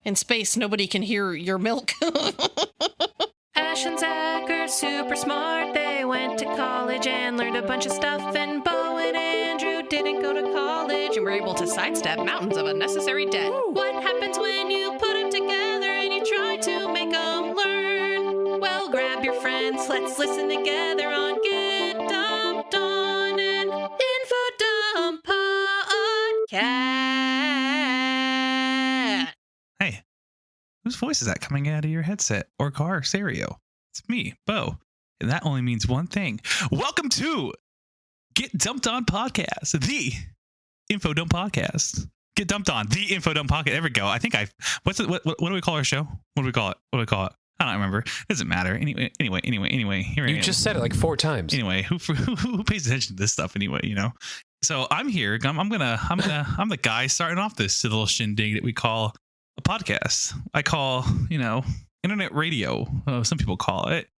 In space, nobody can hear your milk. Ash and Zach are super smart. They went to college and learned a bunch of stuff. And Bo and Andrew didn't go to college and were able to sidestep mountains of unnecessary debt. Ooh. What happens when you put them together and you try to make them learn? Well, grab your friends. Let's listen together on Get Dumped On an Info Dump Podcast. Hey, whose voice is that coming out of your headset or car stereo? It's me, Bo. And that only means one thing. Welcome to Get Dumped On Podcast, the Info Dump Podcast. Get Dumped On, the Info Dump Podcast. There we go. I think what do we call our show? What do we call it? I don't remember. It doesn't matter. Anyway. Here you just said it like 4 times. Anyway, who pays attention to this stuff anyway, you know? So I'm here. I'm the guy starting off this little shindig that we call a podcast. I call, internet radio. Some people call it.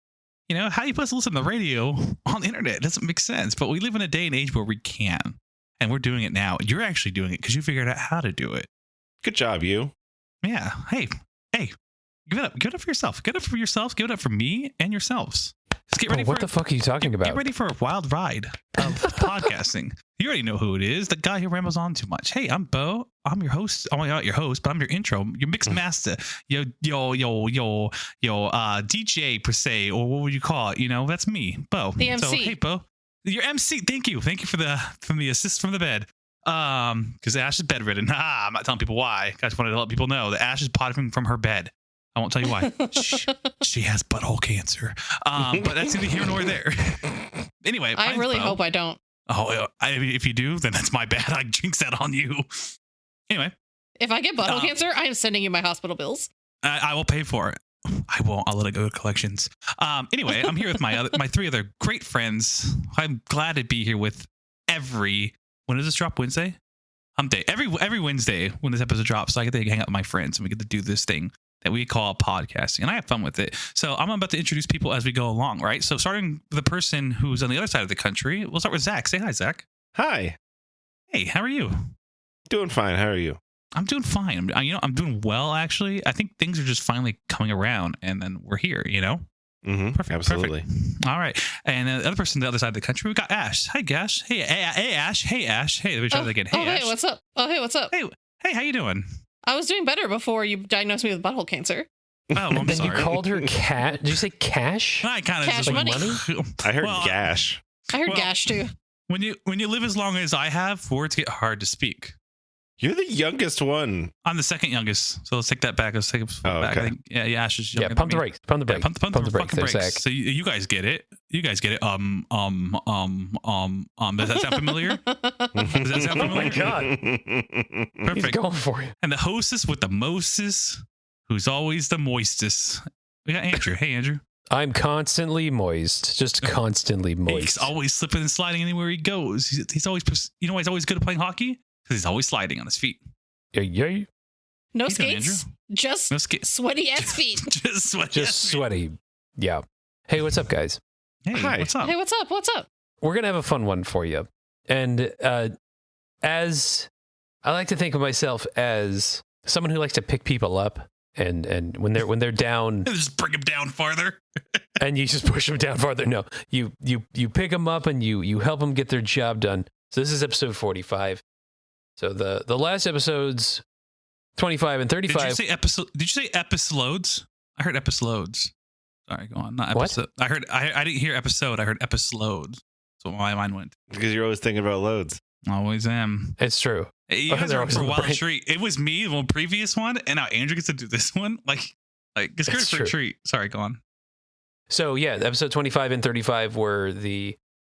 How are you supposed to listen to the radio on the internet? It doesn't make sense. But we live in a day and age where we can. And we're doing it now. You're actually doing it because you figured out how to do it. Good job, you. Yeah. Hey. Give it up. Give it up for yourself. Give it up for yourself. Give it up for me and yourselves. Just get ready. What the fuck are you talking about? Get ready for a wild ride of podcasting. You already know who it is. The guy who rambles on too much. Hey, I'm Bo. I'm your host. I'm not your host, but I'm your intro. Your mix master. Yo, DJ per se, or what would you call it? That's me, Bo. The MC. So, hey, Bo. Your MC. Thank you for the assist from the bed. Because Ash is bedridden. I'm not telling people why. I just wanted to let people know that Ash is potting from her bed. I won't tell you why. She has butthole cancer. But that's neither here nor there. Anyway, I really hope I don't. Oh, if you do, then that's my bad. I jinx that on you. Anyway, if I get butthole cancer, I am sending you my hospital bills. I will pay for it. I won't. I'll let it go to collections. Anyway, I'm here with my 3 other great friends. I'm glad to be here with when does this drop? Wednesday? Hump day. Every Wednesday when this episode drops, so I get to hang out with my friends and we get to do this thing that we call podcasting, and I have fun with it. So I'm about to introduce people as we go along, right? So starting with the person who's on the other side of the country, we'll start with Zach. Say hi, Zach. Hi. Hey, how are you? Doing fine. How are you? I'm doing fine. I'm doing well, actually. I think things are just finally coming around, and then we're here, Mm-hmm. Perfect. Absolutely. Perfect. All right. And the other person on the other side of the country, we got Ash. Hi, Ash. Hey, Ash. Hey, Ash. Hey, let me try that again. Hey, Ash. Hey, what's up? Oh, hey, what's up? Hey, how you doing? I was doing better before you diagnosed me with butthole cancer. Oh, I'm then sorry. You called her cat. Did you say cash? I kind of cash just money. I heard gash. I heard gash too. When you live as long as I have, words get hard to speak. You're the youngest one. I'm the second youngest, so let's take that back. Let's take it back. Okay. I think, Ash is younger. Yeah, pump the brakes. Pump the brakes. Pump the brakes. Zach. So you guys get it. Does that sound familiar? Does that sound familiar? Oh my god. Perfect. He's going for it. And the hostess with the mostest, who's always the moistest. We got Andrew. Hey, Andrew. I'm constantly moist. Just constantly moist. He's always slipping and sliding anywhere he goes. He's always, why he's always good at playing hockey? Because he's always sliding on his feet. Yeah. No skates, just sweaty ass feet. Just sweaty. Yeah. Hey, what's up, guys? Hey, hi. What's up? Hey, what's up? What's up? We're gonna have a fun one for you. And as I like to think of myself as someone who likes to pick people up, and when they're down, just bring them down farther. And you just push them down farther. No, you pick them up and you help them get their job done. So this is episode 45. So the last episodes 25 and 35. Did you say episodes? I heard episodes. Sorry, go on. Not episode. What? I didn't hear episode. I heard episodes. That's what my mind went. Because you're always thinking about loads. Always am. It's true. Hey, you guys are for a wild treat. It was me, the previous one, and now Andrew gets to do this one. Like it's good for a treat. Sorry, go on. So yeah, episode 25 and 35 were the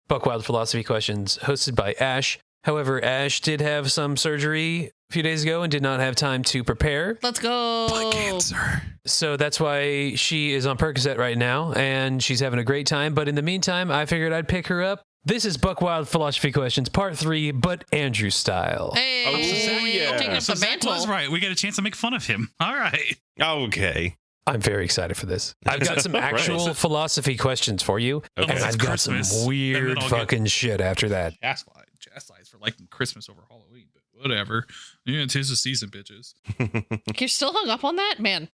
Buckwild Philosophy questions hosted by Ash. However, Ash did have some surgery a few days ago and did not have time to prepare. Let's go. Blood cancer. So that's why she is on Percocet right now, and she's having a great time. But in the meantime, I figured I'd pick her up. This is Buckwild Philosophy Questions, Part 3, but Andrew style. Hey, yeah. taking up So the Zach mantle. was right. We get a chance to make fun of him. All right. Okay. I'm very excited for this. I've got some actual philosophy questions for you, Okay. and I've got some Christmas. And weird then I'll fucking shit after that. Chastise for liking Christmas over Halloween. But Whatever. Yeah, 'tis the season, bitches. You're still hung up on that, man.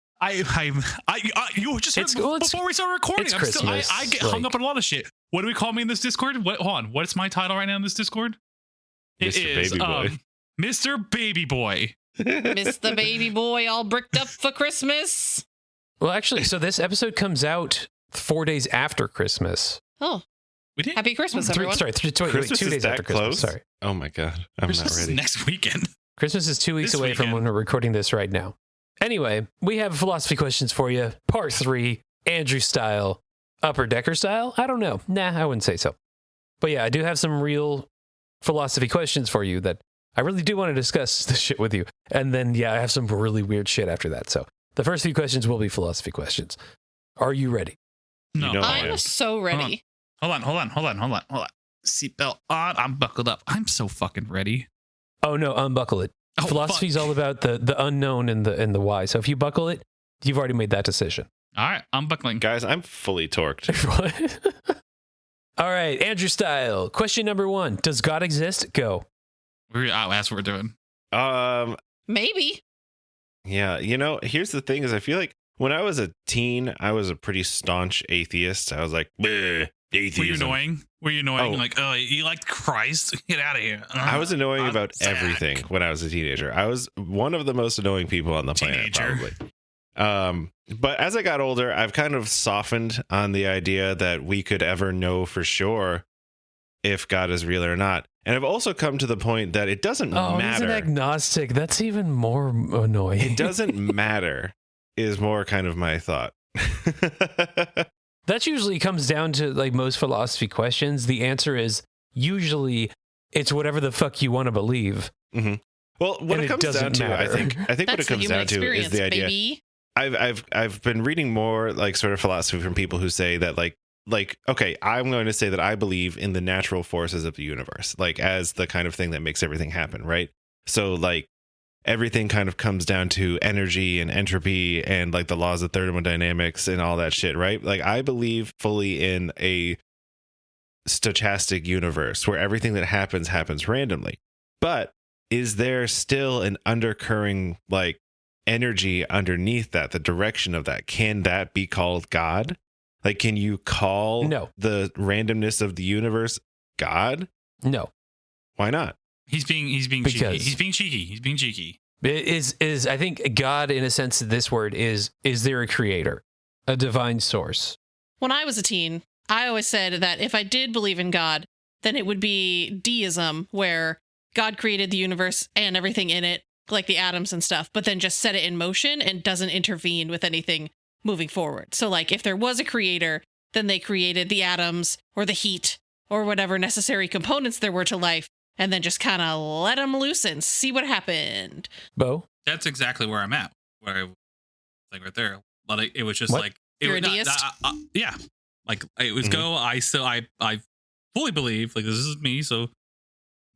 You just heard before we started recording. It's I get hung up on a lot of shit. What do we call me in this Discord? Hold on. What's my title right now in this Discord? It Mr. is Baby Boy. Mr. Baby Boy. Miss the baby boy all bricked up for Christmas. Well, actually, so this episode comes out 4 days after Christmas. Oh, We did. happy Christmas, everyone. Sorry, Christmas 2 is days that after Christmas. close? Sorry. Oh my god, I'm Christmas not is ready. next weekend. Christmas is 2 weeks This away from weekend. when we're recording this right now. Anyway, we have philosophy questions for you. Part 3, Andrew style. Upper Decker style? I don't know. Nah, I wouldn't say so. But yeah, I do have some real philosophy questions for you that I really do want to discuss this shit with you. And then, yeah, I have some really weird shit after that. So the first few questions will be philosophy questions. Are you ready? No. You know I I'm am. so ready. Hold on. Seatbelt on. I'm buckled up. I'm so fucking ready. Oh, no, unbuckle it. Oh, Philosophy is all about the unknown and the why. So if you buckle it, you've already made that decision. All right, I'm buckling. Guys, I'm fully torqued. All right, Andrew style. Question number 1. Does God exist? Go. That's what we're doing. Maybe. Yeah, here's the thing: is I feel like when I was a teen, I was a pretty staunch atheist. I was like, "Bleh, atheism." Were you annoying? Oh. Oh. Like, oh, you like Christ? Get out of here. I was annoying about Zach. everything when I was a teenager. I was one of the most annoying people on the planet, Teenager. probably. But as I got older, I've kind of softened on the idea that we could ever know for sure if God is real or not. And I've also come to the point that it doesn't Oh, he's an matter. agnostic. That's even more annoying. It doesn't matter is more kind of my thought. That usually comes down to like most philosophy questions. The answer is usually it's whatever the fuck you want to believe. Well, what And it it comes doesn't down to, I matter. think what That's it the comes human down to experience, is the idea. baby. I've been reading more like sort of philosophy from people who say that like okay, I'm going to say that I believe in the natural forces of the universe, like as the kind of thing that makes everything happen, right? So like everything kind of comes down to energy and entropy and like the laws of thermodynamics and all that shit, right? Like I believe fully in a stochastic universe where everything that happens randomly. But is there still an undercurrent like energy underneath that, the direction of that? Can that be called God? Like, can you call No. the randomness of the universe God? No. Why not? He's being cheeky. Because- He's being cheeky. It is I think God in a sense this word is there a creator, a divine source? When I was a teen, I always said that if I did believe in God, then it would be deism, where God created the universe and everything in it, like the atoms and stuff, but then just set it in motion and doesn't intervene with anything moving forward. So like if there was a creator, then they created the atoms or the heat or whatever necessary components there were to life, and then just kind of let them loose and see what happened. Bo? That's exactly where I'm at. Where I like right there. But it was just What? like You're a was deist? yeah. Like it was Mhm. I fully believe like this is me. So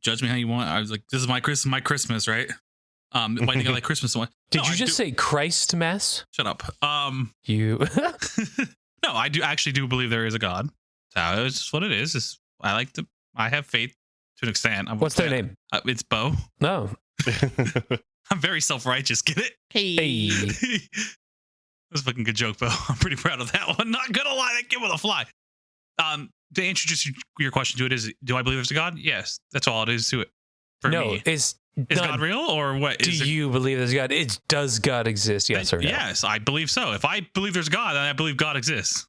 judge me how you want. I was like, this is my Christmas, right? Why do you think I like Christmas so much? Did No, you I just do- say Christ Mass? Shut up? You No, I do believe there is a God. So it's just what it is. I have faith to an extent. What's their name? It's Bo. No. I'm very self-righteous. Get it? Hey. Hey. That was a fucking good joke, Bo. I'm pretty proud of that one. Not gonna lie, that came with a fly. To introduce your question to it is, do I believe there's a God? Yes, that's all it is to it. For No, me, is is not- God real or what? Do Is there- you believe there's God? Does God exist? Yes or no? Yes, I believe so. If I believe there's God, then I believe God exists.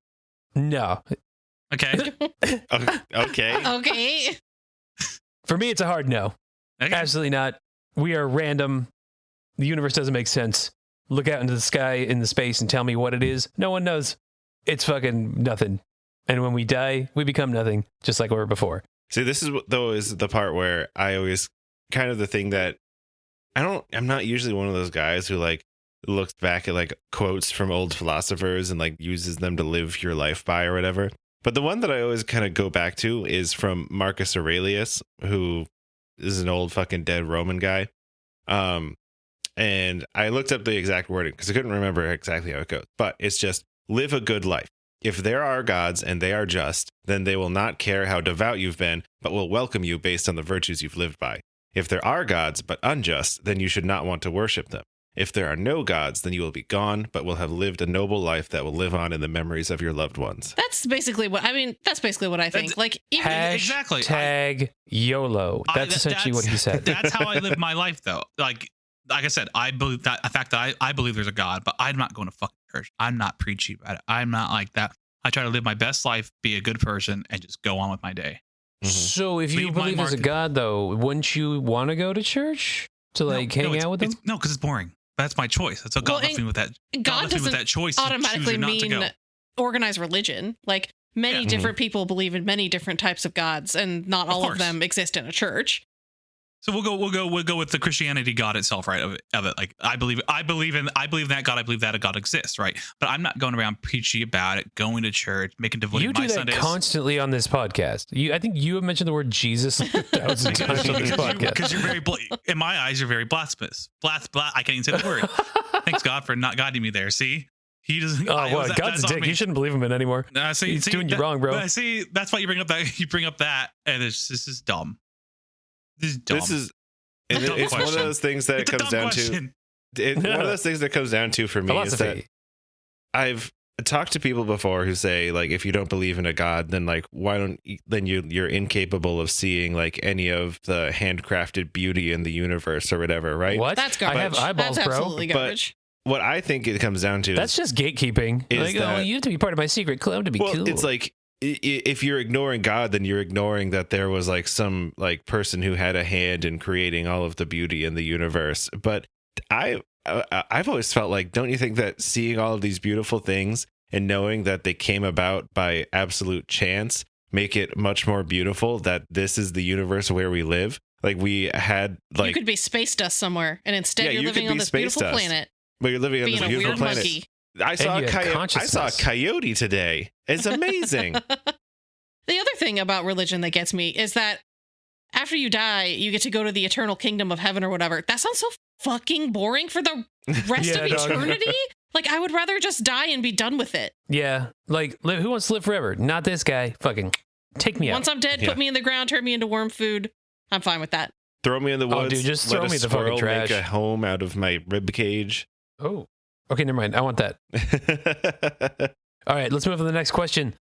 No. Okay. Okay. Okay. For me, it's a hard no. Okay. Absolutely not. We are random. The universe doesn't make sense. Look out into the sky, in the space, and tell me what it is. No one knows. It's fucking nothing. And when we die, we become nothing, just like we were before. See, this is though is the part where I always kind of the thing that I'm not usually one of those guys who like looks back at like quotes from old philosophers and like uses them to live your life by or whatever. But the one that I always kind of go back to is from Marcus Aurelius, who is an old fucking dead Roman guy. And I looked up the exact wording because I couldn't remember exactly how it goes. But it's just live a good life. If there are gods and they are just, then they will not care how devout you've been, but will welcome you based on the virtues you've lived by. If there are gods, but unjust, then you should not want to worship them. If there are no gods, then you will be gone, but will have lived a noble life that will live on in the memories of your loved ones. That's basically what I think. Like, even Exactly. Hashtag YOLO. That's essentially what he said. That's how I live my life, though. Like I said, I believe that the fact that I believe there's a God, but I'm not going to fucking church. I'm not preachy about it. I'm not like that. I try to live my best life, be a good person, and just go on with my day. So if you Leave my believe there's a mark- God, though, wouldn't you want to go to church to hang out with them? No, because it's boring. That's my choice. That's what God left me with that. God left me with doesn't that choice. to automatically choose not to mean go. organized religion. Like, many different people believe in many different types of gods, and not all of course. them exist in a church. So we'll go with the Christianity God itself, right? Of it. Like I believe that God. I believe that a God exists, right? But I'm not going around preachy about it, going to church, making devoting You do my that Sundays. constantly on this podcast. I think you have mentioned the word Jesus 1,000 times on this podcast. Because you're very, in my eyes, you're very blasphemous. I can't even say the word. Thanks God for not guiding me there. See, he doesn't. Oh, what? God's a dick. You shouldn't believe him in anymore. He's doing you wrong, bro. See, that's why you bring up that, and this is dumb. This is dumb. It's one of those things that it comes down to. One of those things that comes down to for me is that I've talked to people before who say, like, if you don't believe in a God, then like you're incapable of seeing like any of the handcrafted beauty in the universe or whatever, right? What? That's garbage. I have eyeballs, That's bro. absolutely garbage. What I think it comes down to That's just gatekeeping. Like, you have to be part of my secret club to be cool. It's like, if you're ignoring God, then you're ignoring that there was like some like person who had a hand in creating all of the beauty in the universe. But I've always felt like, don't you think that seeing all of these beautiful things and knowing that they came about by absolute chance make it much more beautiful that this is the universe where we live? Like, we had like, you could be space dust somewhere, and instead you're living on this beautiful planet. But you're living on this being a beautiful weird planet. monkey. I saw a coyote today. It's amazing. The other thing about religion that gets me is that after you die, you get to go to the eternal kingdom of heaven or whatever. That sounds so fucking boring for the rest of eternity. Like, I would rather just die and be done with it. Yeah. Like, who wants to live forever? Not this guy. Fucking take me out. Once I'm dead, put me in the ground, turn me into worm food. I'm fine with that. Throw me in the woods. Dude, just let throw a me the fucking squirrel trash. Make a home out of my rib cage. Oh. Okay, never mind. I want that. All right, let's move on to the next question.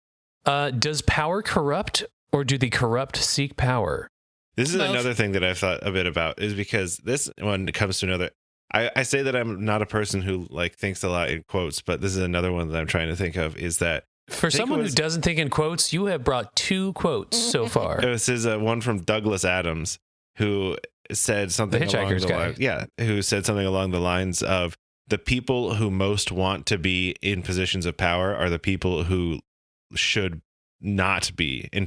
Does power corrupt, or do the corrupt seek power? This is another thing that I've thought a bit about, is because this one comes to another. I say that I'm not a person who like thinks a lot in quotes, but this is another one that I'm trying to think of, is that for someone who doesn't think in quotes, you have brought 2 quotes so far. This is one from Douglas Adams, who said something along the lines. Yeah, who said something along the lines of, the people who most want to be in positions of power are the people who should not be in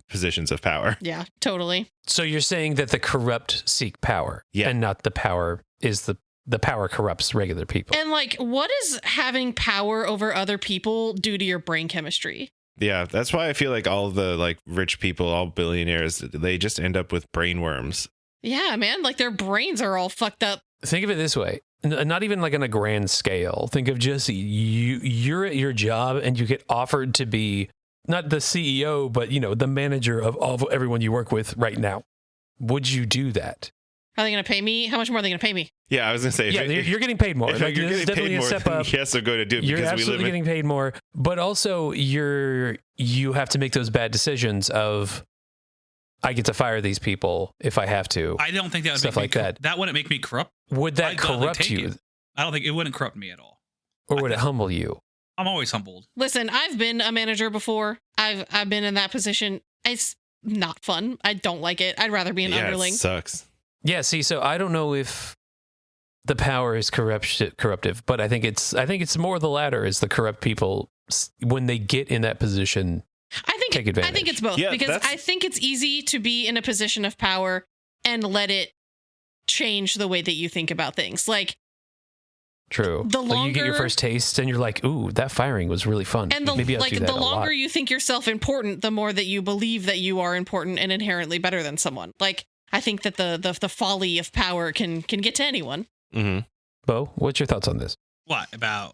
positions of power. Yeah, totally. So you're saying that the corrupt seek power, yeah, and not the power is the power corrupts regular people. And like, what does having power over other people do to your brain chemistry? Yeah, that's why I feel like all the like rich people, all billionaires, they just end up with brain worms. Yeah, man, like their brains are all fucked up. Think of it this way. Not even like on a grand scale. Think of just you're at your job and you get offered to be not the CEO, but the manager of everyone you work with right now. Would you do that? Are they going to pay me? How much more are they going to pay me? Yeah, I was going to say. You're getting paid more. If like, you're getting paid more, a step up. Yes, I'm going to do it. You're because absolutely getting paid more, but also you have to make those bad decisions of, I get to fire these people if I have to. I don't think that would stuff make like me, that. That wouldn't make me corrupt. Would that corrupt you? I don't think it wouldn't corrupt me at all. Or would it humble you? I'm always humbled. Listen, I've been a manager before. I've been in that position. It's not fun. I don't like it. I'd rather be an underling. It sucks. Yeah, see, so I don't know if the power is corruptive, but I think it's more the latter, is the corrupt people, when they get in that position, take advantage. I think it's both, because I think it's easy to be in a position of power and let it change the way that you think about things. Like, true. The longer, like you get your first taste and you're like, ooh, that firing was really fun. And Maybe I'll do that the a longer lot. you think yourself important, the more that you believe that you are important and inherently better than someone. Like, I think that the folly of power can get to anyone. Mm-hmm. Bo, what's your thoughts on this? What about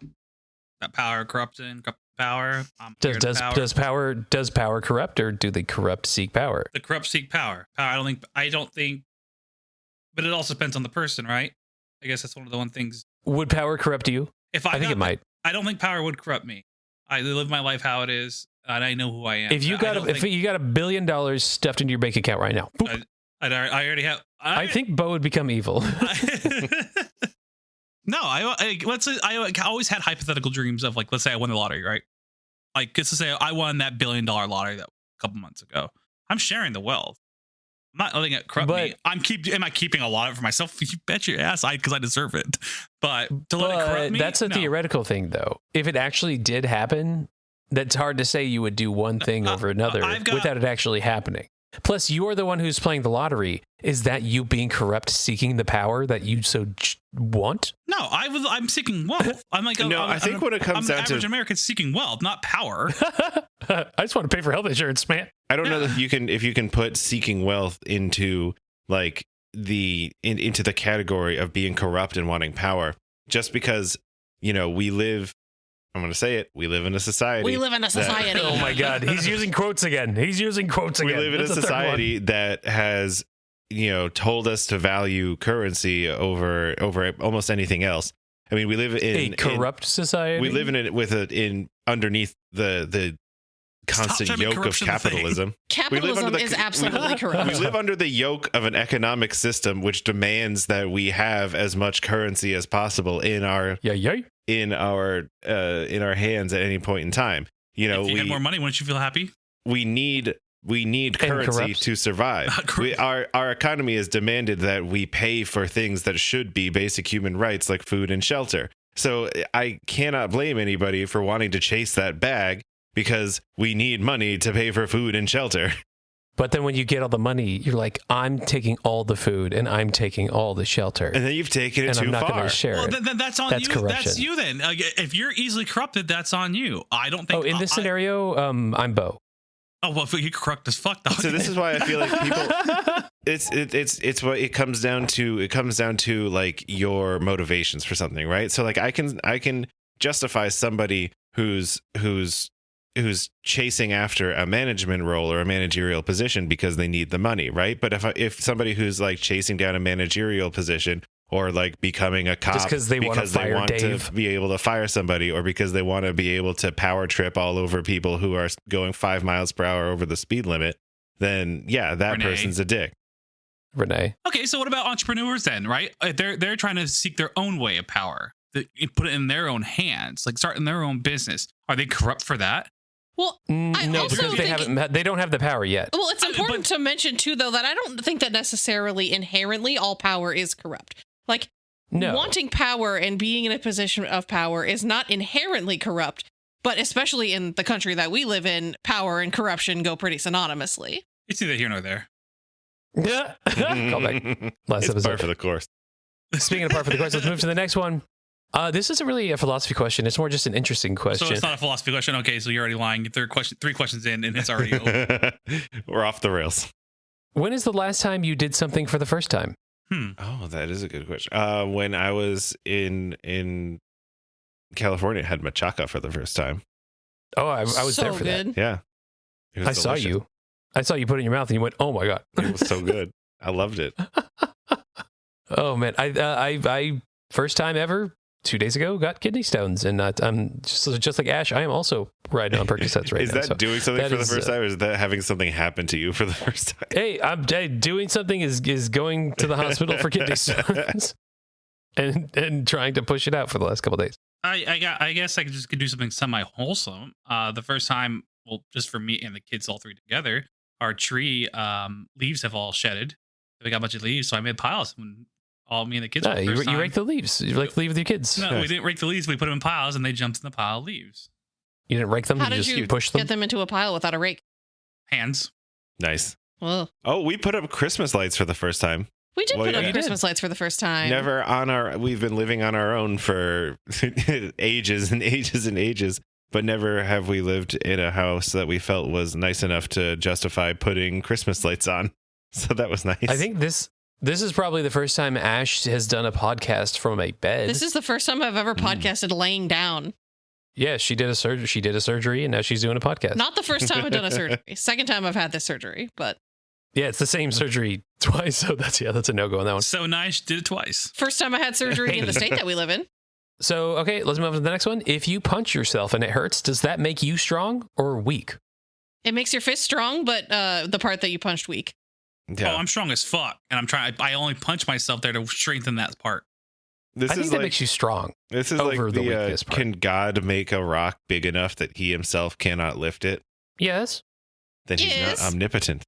power corrupting power? Does power corrupt, or do the corrupt seek power? The corrupt seek power. I don't think But it also depends on the person, right? I guess that's one of the things. Would power corrupt you? If I think it might. I don't think power would corrupt me. I live my life how it is, and I know who I am. If you got $1 billion stuffed into your bank account right now, boop, I already have. I think Bo would become evil. No, let's say I always had hypothetical dreams of, like, let's say I won the lottery, right? Like, let's say I won that $1 billion lottery that a couple months ago. I'm sharing the wealth. I'm not letting it corrupt me. Am I keeping a lot of it for myself? You bet your ass because I deserve it. But to let it corrupt me, that's a theoretical thing, though. If it actually did happen, that's hard to say you would do one thing over another without it actually happening. Plus, you're the one who's playing the lottery. Is that you being corrupt, seeking the power that you so want? No, I'm seeking wealth. I'm like, I think when it comes down to average American seeking wealth, not power. I just want to pay for health insurance, man. I don't know if you can put seeking wealth into like into the category of being corrupt and wanting power, just because we live. I'm going to say it. We live in a society. Oh my God. He's using quotes again. We live in a society that has, told us to value currency over almost anything else. I mean, we live in a corrupt society. We live in it underneath the constant yoke of capitalism. Capitalism is absolutely corrupt. We live under the yoke of an economic system which demands that we have as much currency as possible in our hands at any point in time. If you had more money, wouldn't you feel happy? We need currency to survive. Our economy has demanded that we pay for things that should be basic human rights like food and shelter. So I cannot blame anybody for wanting to chase that bag because we need money to pay for food and shelter. But then when you get all the money, you're like, I'm taking all the food and I'm taking all the shelter. And then you've taken it too far. I'm not going to share it. Then that's on you. Corruption. That's you then. If you're easily corrupted, that's on you. I don't think. Oh, in this scenario, I'm Bo. Oh, well, you're corrupt as fuck, though. So this is why I feel like people. It's what it comes down to. It comes down to like your motivations for something, right? So like I can justify somebody who's chasing after a management role or a managerial position because they need the money, right? But if somebody who's like chasing down a managerial position or like becoming a cop because they want to be able to fire somebody, or because they want to be able to power trip all over people who are going 5 miles per hour over the speed limit, then yeah, that person's a dick. Renee. Okay, so what about entrepreneurs then, right? They're trying to seek their own way of power, put it in their own hands, like starting their own business. Are they corrupt for that? Well, no, because they don't have the power yet. Well, it's important to mention too, though, that I don't think that necessarily inherently all power is corrupt. Like, wanting power and being in a position of power is not inherently corrupt, but especially in the country that we live in, power and corruption go pretty synonymously. It's neither here nor there. Yeah. Call back. Last episode. Par for the course. Speaking of par for the course, let's move to the next one. This isn't really a philosophy question. It's more just an interesting question. So it's not a philosophy question. Okay, so you're already lying. Three questions in, and it's already over. We're off the rails. When is the last time you did something for the first time? Oh, that is a good question. When I was in California, I had machaca for the first time. Oh, I was there for that. Yeah. I saw you. I saw you put it in your mouth and you went, oh my God. It was so good. I loved it. Oh man. I first time ever 2 days ago got kidney stones, and I'm just like Ash. I am also riding on Percocets right now. Is that doing something for the first time, or is that having something happen to you for the first time? Hey, I'm doing something is going to the hospital for kidney stones, and trying to push it out for the last couple of days. I guess I could do something semi-wholesome. The first time, well, just for me and the kids all three together, our tree leaves have all shedded. We got a bunch of leaves, so I made piles when all me and the kids. No, you rake the leaves. You like leave with your kids. No, we didn't rake the leaves. We put them in piles, and they jumped in the pile of leaves. You didn't rake them. How did you push them? Get them into a pile without a rake? Hands. Nice. Well, we put up Christmas lights for the first time. We did put up Christmas lights for the first time. We've been living on our own for ages and ages and ages, but never have we lived in a house that we felt was nice enough to justify putting Christmas lights on. So that was nice. I think this is probably the first time Ash has done a podcast from a bed. This is the first time I've ever podcasted laying down. Yeah, she did a surgery, and now she's doing a podcast. Not the first time I've done a surgery. Second time I've had this surgery, but yeah, it's the same surgery Twice. So that's a no-go on that one. So nice, did it twice. First time I had surgery in the state that we live in. So, okay, let's move on to the next one. If you punch yourself and it hurts, does that make you strong or weak? It makes your fist strong, but the part that you punched weak. Oh, I'm strong as fuck, and I only punch myself there to strengthen that part. I think that makes you strong. This is over like the weakness part. Can God make a rock big enough that he himself cannot lift it? Yes. Then he's not omnipotent.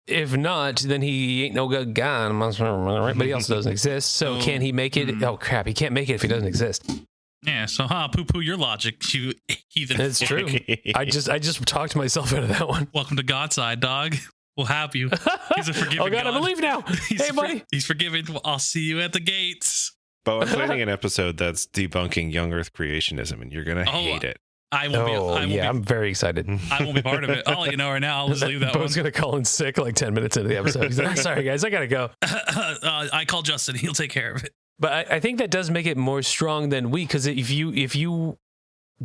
If not, then he ain't no good God, right? But he also doesn't exist. So can he make it? Oh crap, he can't make it if he doesn't exist. Yeah, so poo-poo your logic, you heathen. It's true. I just talked myself out of that one. Welcome to God's side, dog. We'll have you. He's a forgiving Oh God, I believe now. Hey, buddy. He's forgiving. I'll see you at the gates. But I'm planning an episode that's debunking young Earth creationism, and you're gonna hate it. I won't be. I'm very excited. I won't be part of it. I'll let you know right now. I'll just leave that Bo's one. gonna call in sick like 10 minutes into the episode. He's like, sorry guys, I gotta go. I call Justin. He'll take care of it. But I think that does make it more strong than weak, because if you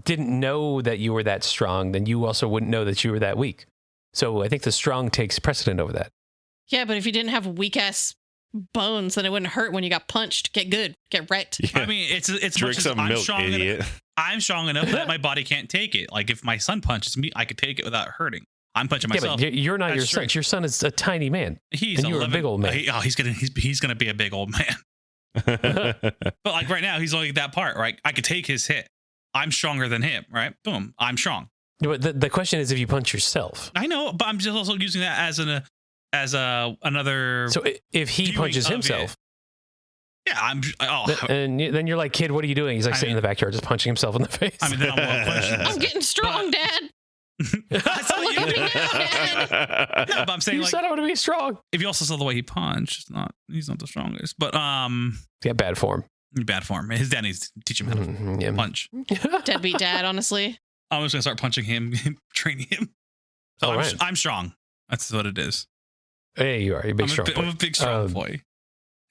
didn't know that you were that strong, then you also wouldn't know that you were that weak. So I think the strong takes precedent over that. Yeah, but if you didn't have weak ass bones, then it wouldn't hurt when you got punched. Get good, get wrecked. Yeah. I mean, it's drink much some as milk, I'm strong idiot. I'm strong enough that my body can't take it. Like if my son punches me, I could take it without hurting. I'm punching myself. Yeah, but you're not your son. Your son is a tiny man. You're a big old man. He's gonna be a big old man. But like right now, he's only that part, right? I could take his hit. I'm stronger than him, right? Boom, I'm strong. But the question is if you punch yourself. I know, but I'm just also using that as another. So if he punches himself. Yeah, and then you're like, kid, what are you doing? He's like sitting in the backyard just punching himself in the face. I mean, then I'm getting strong, Dad. That's Look at me now, Dad. No, but I'm saying, you said I want to be strong. If you also saw the way he punched, he's not the strongest. But yeah, bad form. Bad form. His dad needs to teach him how to punch. Deadbeat dad, honestly. I'm just gonna start punching him, training him. So I'm strong. That's what it is. Hey, you are. You're a big strong boy. I'm a big strong boy.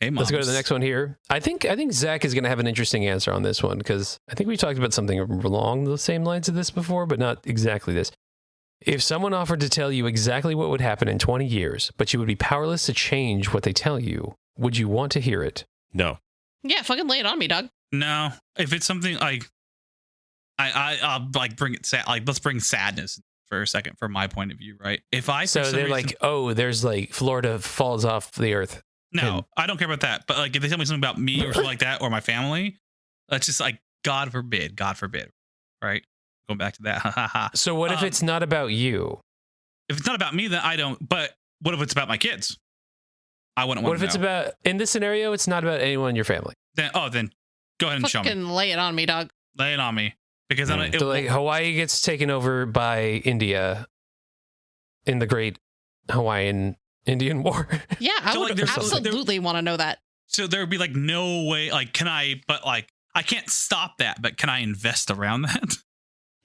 Hey, moms. Let's go to the next one here. I think Zach is going to have an interesting answer on this one, because I think we talked about something along the same lines of this before, but not exactly this. If someone offered to tell you exactly what would happen in 20 years, but you would be powerless to change what they tell you, would you want to hear it? No. Yeah, fucking lay it on me, dog. No. If it's something like I'll like bring it sad. Like let's bring sadness for a second from my point of view, right? If I they're like, oh, there's like Florida falls off the earth. No, I don't care about that. But like, if they tell me something about me or something like that, or my family, that's just like, God forbid, right? Going back to that. So what if it's not about you? If it's not about me, then I don't. But what if it's about my kids? I wouldn't want to know. What if it's about, in this scenario, it's not about anyone in your family? Then go ahead and show me. Fucking lay it on me, dog. Lay it on me. Because so like Hawaii gets taken over by India in the Great Hawaiian Indian War. Yeah, I would absolutely want to know that. So there would be like no way, like, I can't stop that, but can I invest around that?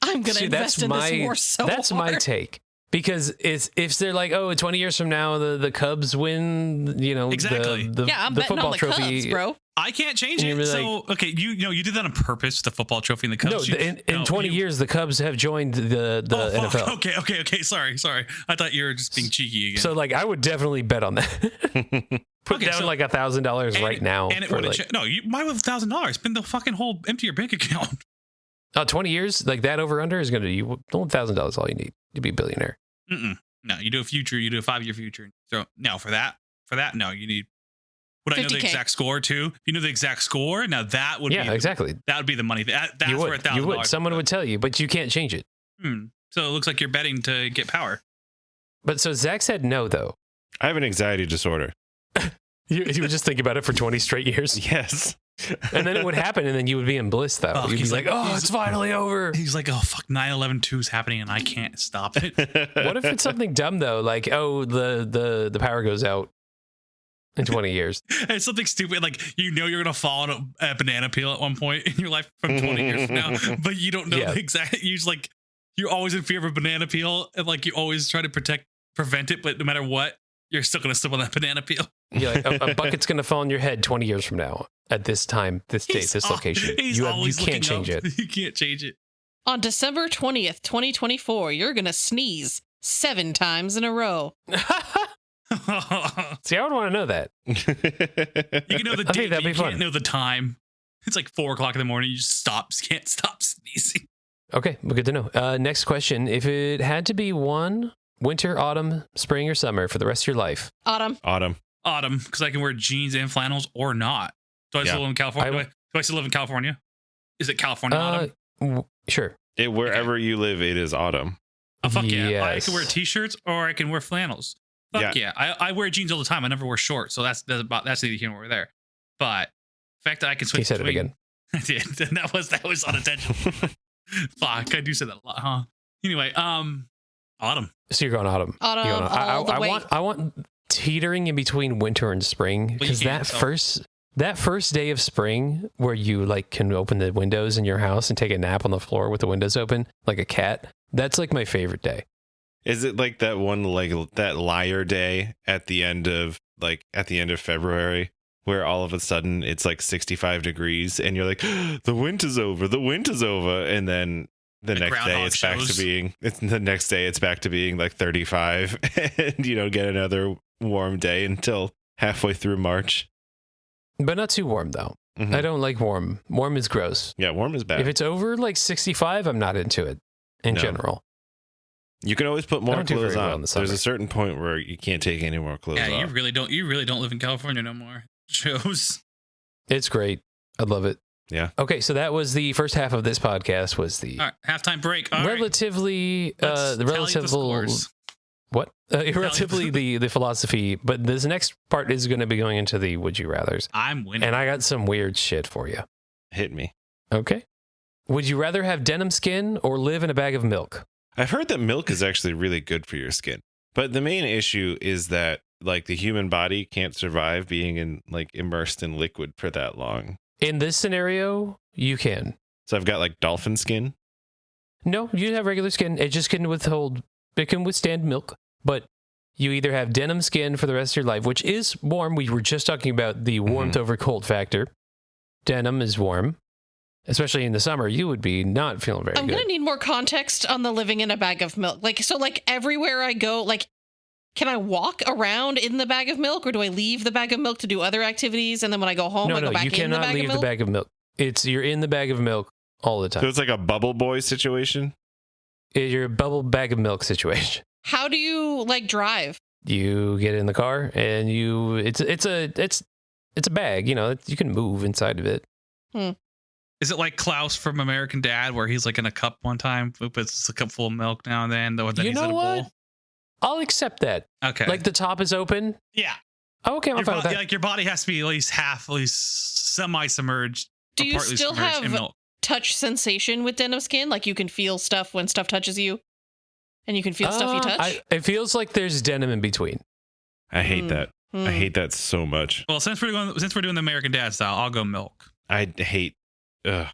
I'm going to invest in this war so hard. That's my take. Because if they're like, oh, 20 years from now, the Cubs win, exactly. the I'm the betting football on the trophy, Cubs, bro. I can't change it. So, okay, you did that on purpose, the football trophy and the Cubs. No, in 20 years, the Cubs have joined the NFL. Okay. Sorry. I thought you were just being cheeky again. So, like, I would definitely bet on that. Put down like $1,000 right now. And it would you might have $1,000. Spend the fucking whole empty your bank account. 20 years, like that over under is going to you $1,000 all you need to be a billionaire. No, you do a future, you do a 5-year future. So no, for that, no, you need. Would 50K. I know the exact score too? If you know the exact score, now that would be exactly. That would be the money. That's where $1,000. You would. Someone would tell you, but you can't change it. So it looks like you're betting to get power. But so Zach said no, though. I have an anxiety disorder. You would just think about it for 20 straight years. Yes. And then it would happen, and then you would be in bliss, though. You'd be like, oh, it's finally over. He's like, oh, fuck, 9/11/2 is happening, and I can't stop it. What if it's something dumb, though? Like, oh, the power goes out in 20 years. It's something stupid. Like, you're going to fall on a banana peel at one point in your life from 20 years from now, but you don't know the exact. You're always in fear of a banana peel, and like you always try to prevent it, but no matter what, you're still going to slip on that banana peel. Yeah, like a bucket's going to fall on your head 20 years from now at this time, this date, this location. You can't change it. You can't change it. On December 20th, 2024, you're going to sneeze 7 times in a row. See, I would want to know that. You can know the I date, think that'd but be you fun. can't know the time. It's like 4 o'clock in the morning. You just can't stop sneezing. Okay, well, good to know. Next question. If it had to be one winter, autumn, spring, or summer for the rest of your life. Autumn. Autumn, because I can wear jeans and flannels or not. Do I still live in California? Do I still live in California? Is it California autumn? Sure. Wherever you live, it is autumn. Oh, fuck yeah. I Yes. can wear t-shirts or I can wear flannels. Fuck yeah. I wear jeans all the time. I never wear shorts. So that's neither here nor there. But the fact that I can switch He said it again. I did. And that was unintentional. Fuck, I do say that a lot, huh? Anyway, autumn. So you're going autumn. Autumn, You're going all the way. I want teetering in between winter and spring, because that first day of spring where you like can open the windows in your house and take a nap on the floor with the windows open like a cat. That's like my favorite day. Is it like that one, like that liar day at the end of February, where all of a sudden it's like 65 degrees and you're like, the winter's over, and then the next day it's back to being like 35, and you don't get another warm day until halfway through March. But not too warm though. Mhm. I don't like warm. Warm is gross. Yeah, warm is bad. If it's over like 65, I'm not into it in No. general. You can always put more don't do clothes very well on. in the summer. There's a certain point where you can't take any more clothes Yeah, off. you really don't live in California no more. Shows. It's great. I love it. Yeah. Okay, so that was the first half of this podcast. Was the All right, halftime break. All right. relatively Let's the tally relative scores. what relatively the philosophy, but this next part is going to be going into the would you rather's, I'm winning. and I got some weird shit for you. Hit me. Okay, would you rather have denim skin or live in a bag of milk? I've heard that milk is actually really good for your skin. But the main issue is that like the human body can't survive being immersed in liquid for that long. In this scenario, you can. So I've got like dolphin skin. No, you have regular skin. It just can withstand milk, but you either have denim skin for the rest of your life, which is warm. We were just talking about the warmth over cold factor. Denim is warm. Especially in the summer, you would be not feeling very I'm good. gonna need more context on the living in a bag of milk. Like everywhere I go, like, can I walk around in the bag of milk, or do I leave the bag of milk to do other activities, and then when I go home, I go back you in the cannot bag leave of the milk? bag of milk. You're in the bag of milk all the So time. it's like a bubble boy situation. You're a bubble bag of milk situation. How do you like drive? You get in the car and it's a bag. You know, you can move inside of it. Is it like Klaus from American Dad, where he's like in a cup one time, who puts a cup full of milk now and then? Then You he's know in a what? bowl? I'll accept that. Okay. Like the top is open. yeah. Oh, okay, I'm Your, fine with that. like your body has to be at least semi-submerged. Do or you partly still submerged in have milk. touch sensation with denim skin? Like you can feel stuff when stuff touches you, and you can feel stuff you touch. It feels like there's denim in between. I hate that. Hmm. I hate that so much. Well, since we're doing the American Dad style, I'll go milk. I hate. Ugh.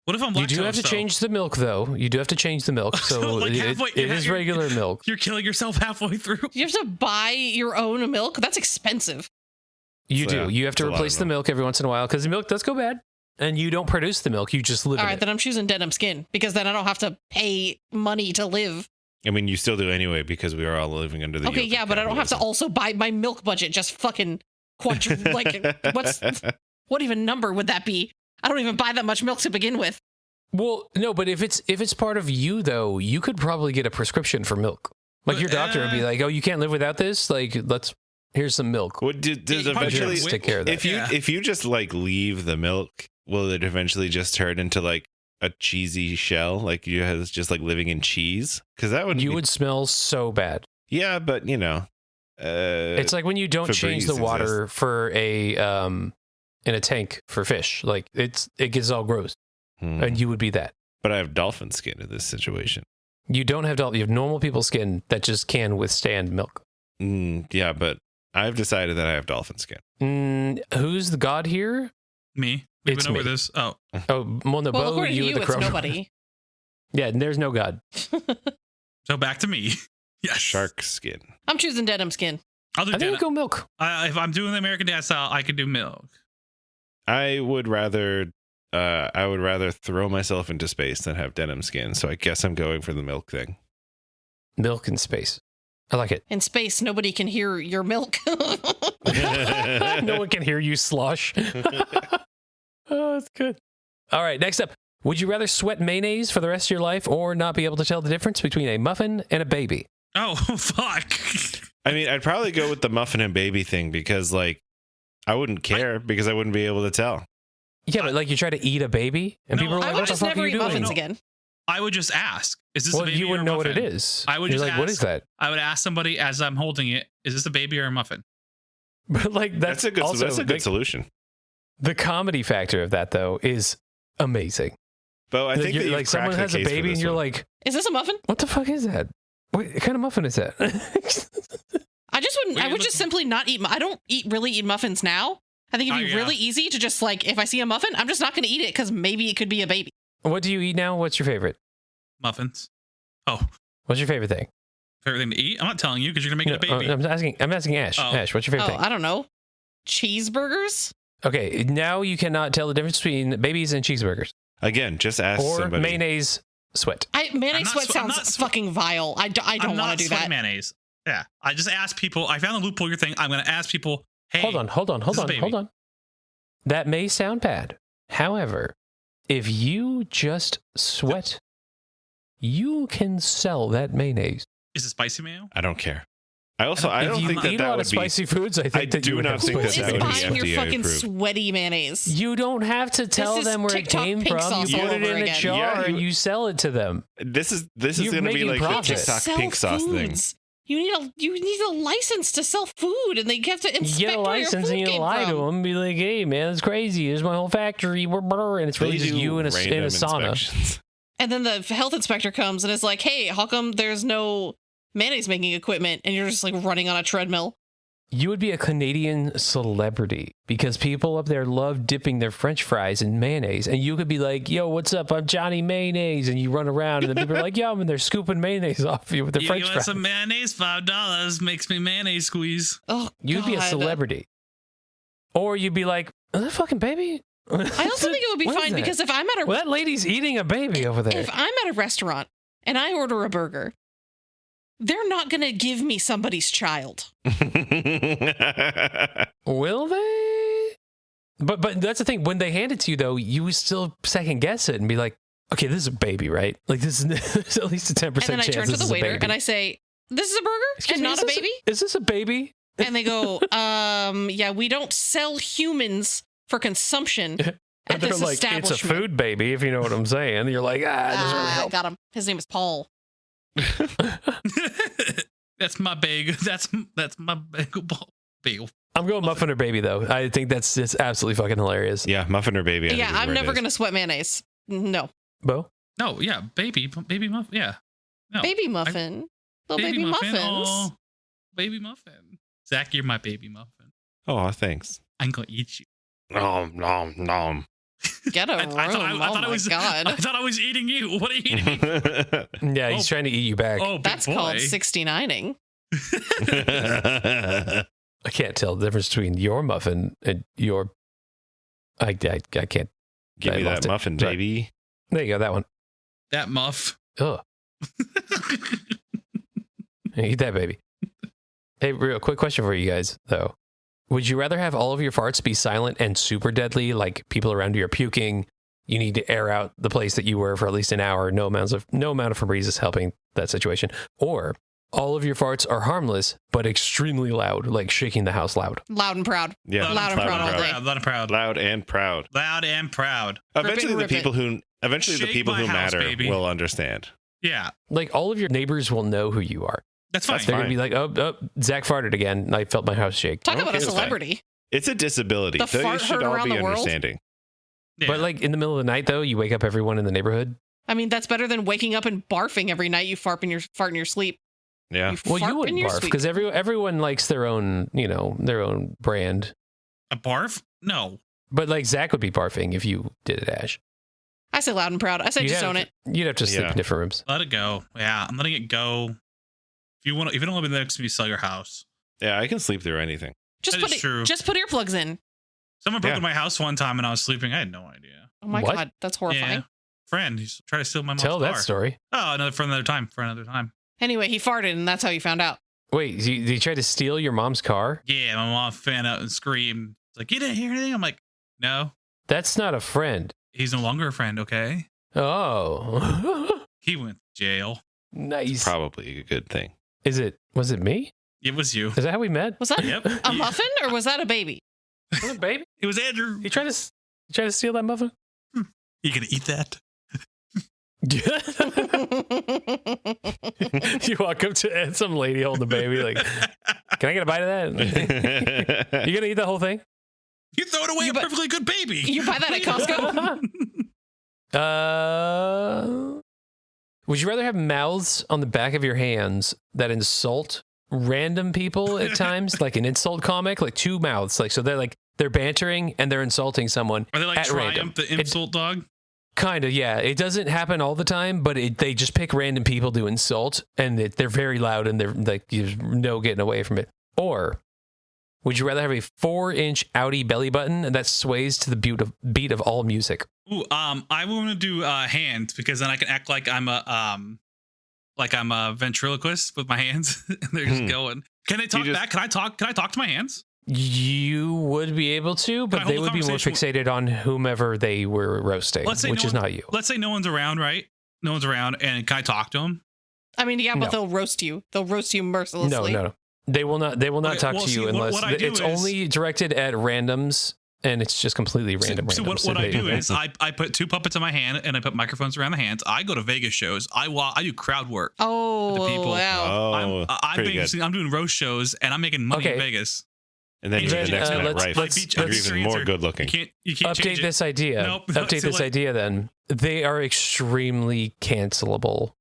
What if I'm You lactose? do have to though? change the milk, though. You do have to change the milk, So, so like, halfway- it is you're- regular milk. You're killing yourself halfway through. You have to buy your own milk. That's expensive. You So, do. yeah, You have it's to a lot replace of the milk. milk every once in a while because the milk does go bad, and you don't produce the milk. You just live All in right, it. then I'm choosing denim skin because then I don't have to pay money to live. I mean, you still do anyway because we are all living under the. Okay, yoke yeah, of but I don't have to capitalism. also buy my milk budget. Just fucking what even number would that be? I don't even buy that much milk to begin with. Well, no, but if it's part of you though, you could probably get a prescription for milk. Like your doctor would be like, "Oh, you can't live without this. Like, here's some milk." What does You probably eventually should take care of that. if you just like leave the milk, will it eventually just turn into like a cheesy shell? Like you have just like living in cheese? Because that would You would smell so bad. Yeah, but you know, It's like when you don't change the Febreze water for a in a tank for fish. Like it gets all gross, and you would be that. But I have dolphin skin in this situation. You don't have you have normal people's skin that just can withstand milk. Yeah, but I've decided that I have dolphin skin. Who's the god here? Me. We've It's been over me. this. Oh. Oh, well, no, Well, Bo, according to you you, and the it's crow. nobody. Yeah, and there's no god. So back to me. Yes. Shark skin. I'm choosing denim skin. I'll do I think denim. we go milk. If I'm doing the American Dad style, I could do milk. I would rather throw myself into space than have denim skin. So I guess I'm going for the milk thing. Milk in space. I like it. In space, nobody can hear your milk. No one can hear you slosh. Oh, that's good. All right, next up. Would you rather sweat mayonnaise for the rest of your life or not be able to tell the difference between a muffin and a baby? Oh, fuck. I mean, I'd probably go with the muffin and baby thing because, like, I wouldn't care because I wouldn't be able to tell. Yeah, but like you try to eat a baby and No, people are I like, would what the just fuck are never you eat doing? muffins No. again. I would just ask, is this a Well, baby you or wouldn't a know what muffin? it is. I would You're just like, what ask- is that? I would ask somebody as I'm holding it, is this a baby or a muffin? But like That's a good. also, That's a good like, solution. the comedy factor of that though is amazing. But I think that You're you've like someone cracked has the a case for baby and this you're one. like, Is this a muffin? what the fuck is that? What kind of muffin is that? I just wouldn't. Wait, I would look- just simply not eat. I don't really eat muffins now. I think it'd be Oh, yeah. really easy to just like if I see a muffin, I'm just not going to eat it because maybe it could be a baby. What do you eat now? What's your favorite? Muffins. Oh, What's your favorite thing? favorite thing to eat? I'm not telling you because you're going to make it a baby. I'm asking Ash. Oh. Ash, what's your favorite Oh, thing? I don't know. Cheeseburgers? Okay, now you cannot tell the difference between babies and cheeseburgers Again, just ask or somebody. mayonnaise sweat. Mayonnaise not sweat swe- I'm sounds not swe- fucking vile. I don't I'm want not to do sweating that. mayonnaise. Yeah. I just asked people. I found the loophole your thing. I'm going to ask people, hey. Hold on. this is a baby. That may sound bad. However, if you just sweat, you can sell that mayonnaise. Is it spicy mayo? I don't care. I also I if don't you think eat that a lot would of be. spicy foods, I think I that do you would not have think Who that spicy is that would be mayonnaise. buying your FDA fucking approved. sweaty mayonnaise? You don't have to tell is them where TikTok it came pink from. sauce You all put it over in a again. jar Yeah, and you sell it to them. This is You're going to be making like profit. the Just TikTok sell pink sauce thing. foods. You need a license to sell food, and they have to You inspect get a where your license food and you came lie from. to them, be like, "Hey, man, it's crazy. Here's my whole factory, and it's really They just do you in a random sauna." inspections. And then the health inspector comes and is like, "Hey, how come there's no mayonnaise making equipment?" And you're just like running on a treadmill. You would be a Canadian celebrity because people up there love dipping their French fries in mayonnaise, and you could be like, "Yo, what's up? I'm Johnny Mayonnaise," and you run around, and then people are like, "Yo," and they're scooping mayonnaise off you with their You French want fries. some mayonnaise? $5 makes me mayonnaise squeeze. Oh, You'd be a God. celebrity, or you'd be like, "Is that fucking baby?" I also think it would be What is fine that? because if I'm at a Well, that lady's eating a baby over there. if I'm at a restaurant and I order a burger, they're not going to give me somebody's child. Will they? But that's the thing. When they hand it to you, though, you would still second guess it and be like, "Okay, this is a baby, right? Like this is there's at least a 10% And then I chance turn to this the is a waiter baby." and I say, "This is a burger Excuse and me, not is a this baby?" Is this a baby? And they go, yeah, we don't sell humans for consumption at And they're this like, "It's a establishment." food baby," if you know what I'm saying. And you're like, "Ah, it doesn't really I help." got him. His name is Paul. That's my bagel. That's my bagel ball. Bagel. I'm going muffin or baby though. I think that's just absolutely fucking hilarious. Yeah, muffin or baby. I think Yeah, is I'm where it never is. going to sweat mayonnaise. No. Bo? No, yeah, baby muffin. Yeah. No, Baby muffin. Little baby muffins. Oh, baby muffin. Zach, you're my baby muffin. Oh, thanks. I'm gonna eat you. Nom nom nom. Get a room. I thought Oh my God. I thought I was eating you. What are you eating me for? Yeah, Oh. he's trying to eat you back. Oh, big That's boy. called 69ing. I can't tell the difference between your muffin and your. I can't. Give I me lost that it. muffin, Sorry. baby. There you go. That one. That muff. Ugh. Eat that, baby. Hey, real quick question for you guys, though. Would you rather have all of your farts be silent and super deadly, like people around you are puking, you need to air out the place that you were for at least an hour, no amount of Febreze is helping that situation, or all of your farts are harmless but extremely loud, like shaking the house loud? Loud and proud. Yeah, Loud and proud all day. Loud and proud. Loud and proud. Loud and proud. Eventually, rip the it. people who Shake my house, matter baby. will understand. Yeah, Like all of your neighbors will know who you are. that's fine. That's They're fine. gonna be like, "Oh, Zach farted again. I felt my house shake." Talk Okay, about a that's fine. celebrity. It's a disability. The They fart should heard all around be the world? understanding. Yeah. But like in the middle of the night, though, you wake up everyone in the neighborhood. I mean, that's better than waking up and barfing every night. You fart in your sleep. Yeah. You Well, fart you in wouldn't your barf sleep. because everyone likes their own, their own brand. a barf? No. But like Zach would be barfing if you did it, Ash. I say loud and proud. I say just own it. You'd have to sleep Yeah. in different rooms. Let it go. Yeah, I'm letting it go. If you don't want to be next to me, sell your house. Yeah, I can sleep through anything. Just That is true. Just put earplugs in. Someone broke Yeah. into my house one time and I was sleeping. I had no idea. Oh my What? God, that's horrifying. Yeah. Friend, he's trying to steal my mom's Tell that car. story. Oh, for another time. For another time. Anyway, he farted, and that's how you found out. Wait, did he try to steal your mom's car? Yeah, my mom fan out and screamed. It's like, you didn't hear anything? I'm like, no. That's not a friend. He's no longer a friend, okay? Oh. He went to jail. Nice. Probably a good thing. Was it me? It was you. Is that how we met? Was that Yep. a muffin or was that a baby? Was it baby? It was Andrew. You try to steal that muffin? You gonna eat that? You walk up to some lady holding the baby, like, can I get a bite of that? You gonna eat the whole thing? You throw it away, a perfectly good baby. You buy that at Costco? Would you rather have mouths on the back of your hands that insult random people at times, like an insult comic, like two mouths, like so they're bantering and they're insulting someone? Are they like at Triumph, random. the insult dog? Kind of, yeah. It doesn't happen all the time, but they just pick random people to insult, and they're very loud, and they're like, there's no getting away from it. Or would you rather have a 4-inch Audi belly button that sways to the beat of all music? Ooh, I want to do hands because then I can act like I'm a ventriloquist with my hands, and they're just going. Can they talk back? Can I talk? Can I talk to my hands? You would be able to, but they would be more fixated on whomever they were roasting, which is not you. Let's say no one's around, right? No one's around, and can I talk to them? I mean, yeah, but they'll roast you. They'll roast you mercilessly. No. They will not talk to you unless it's only directed at randoms, and it's just completely random. So what I do is I put two puppets in my hand, and I put microphones around the hands. I go to Vegas shows. I do crowd work. Oh, with the people. Wow. I'm doing roast shows, and I'm making money in Vegas. And then you're the next man, right? You're even more good looking. You can't update this idea. Nope. Update this idea then. They are extremely cancelable.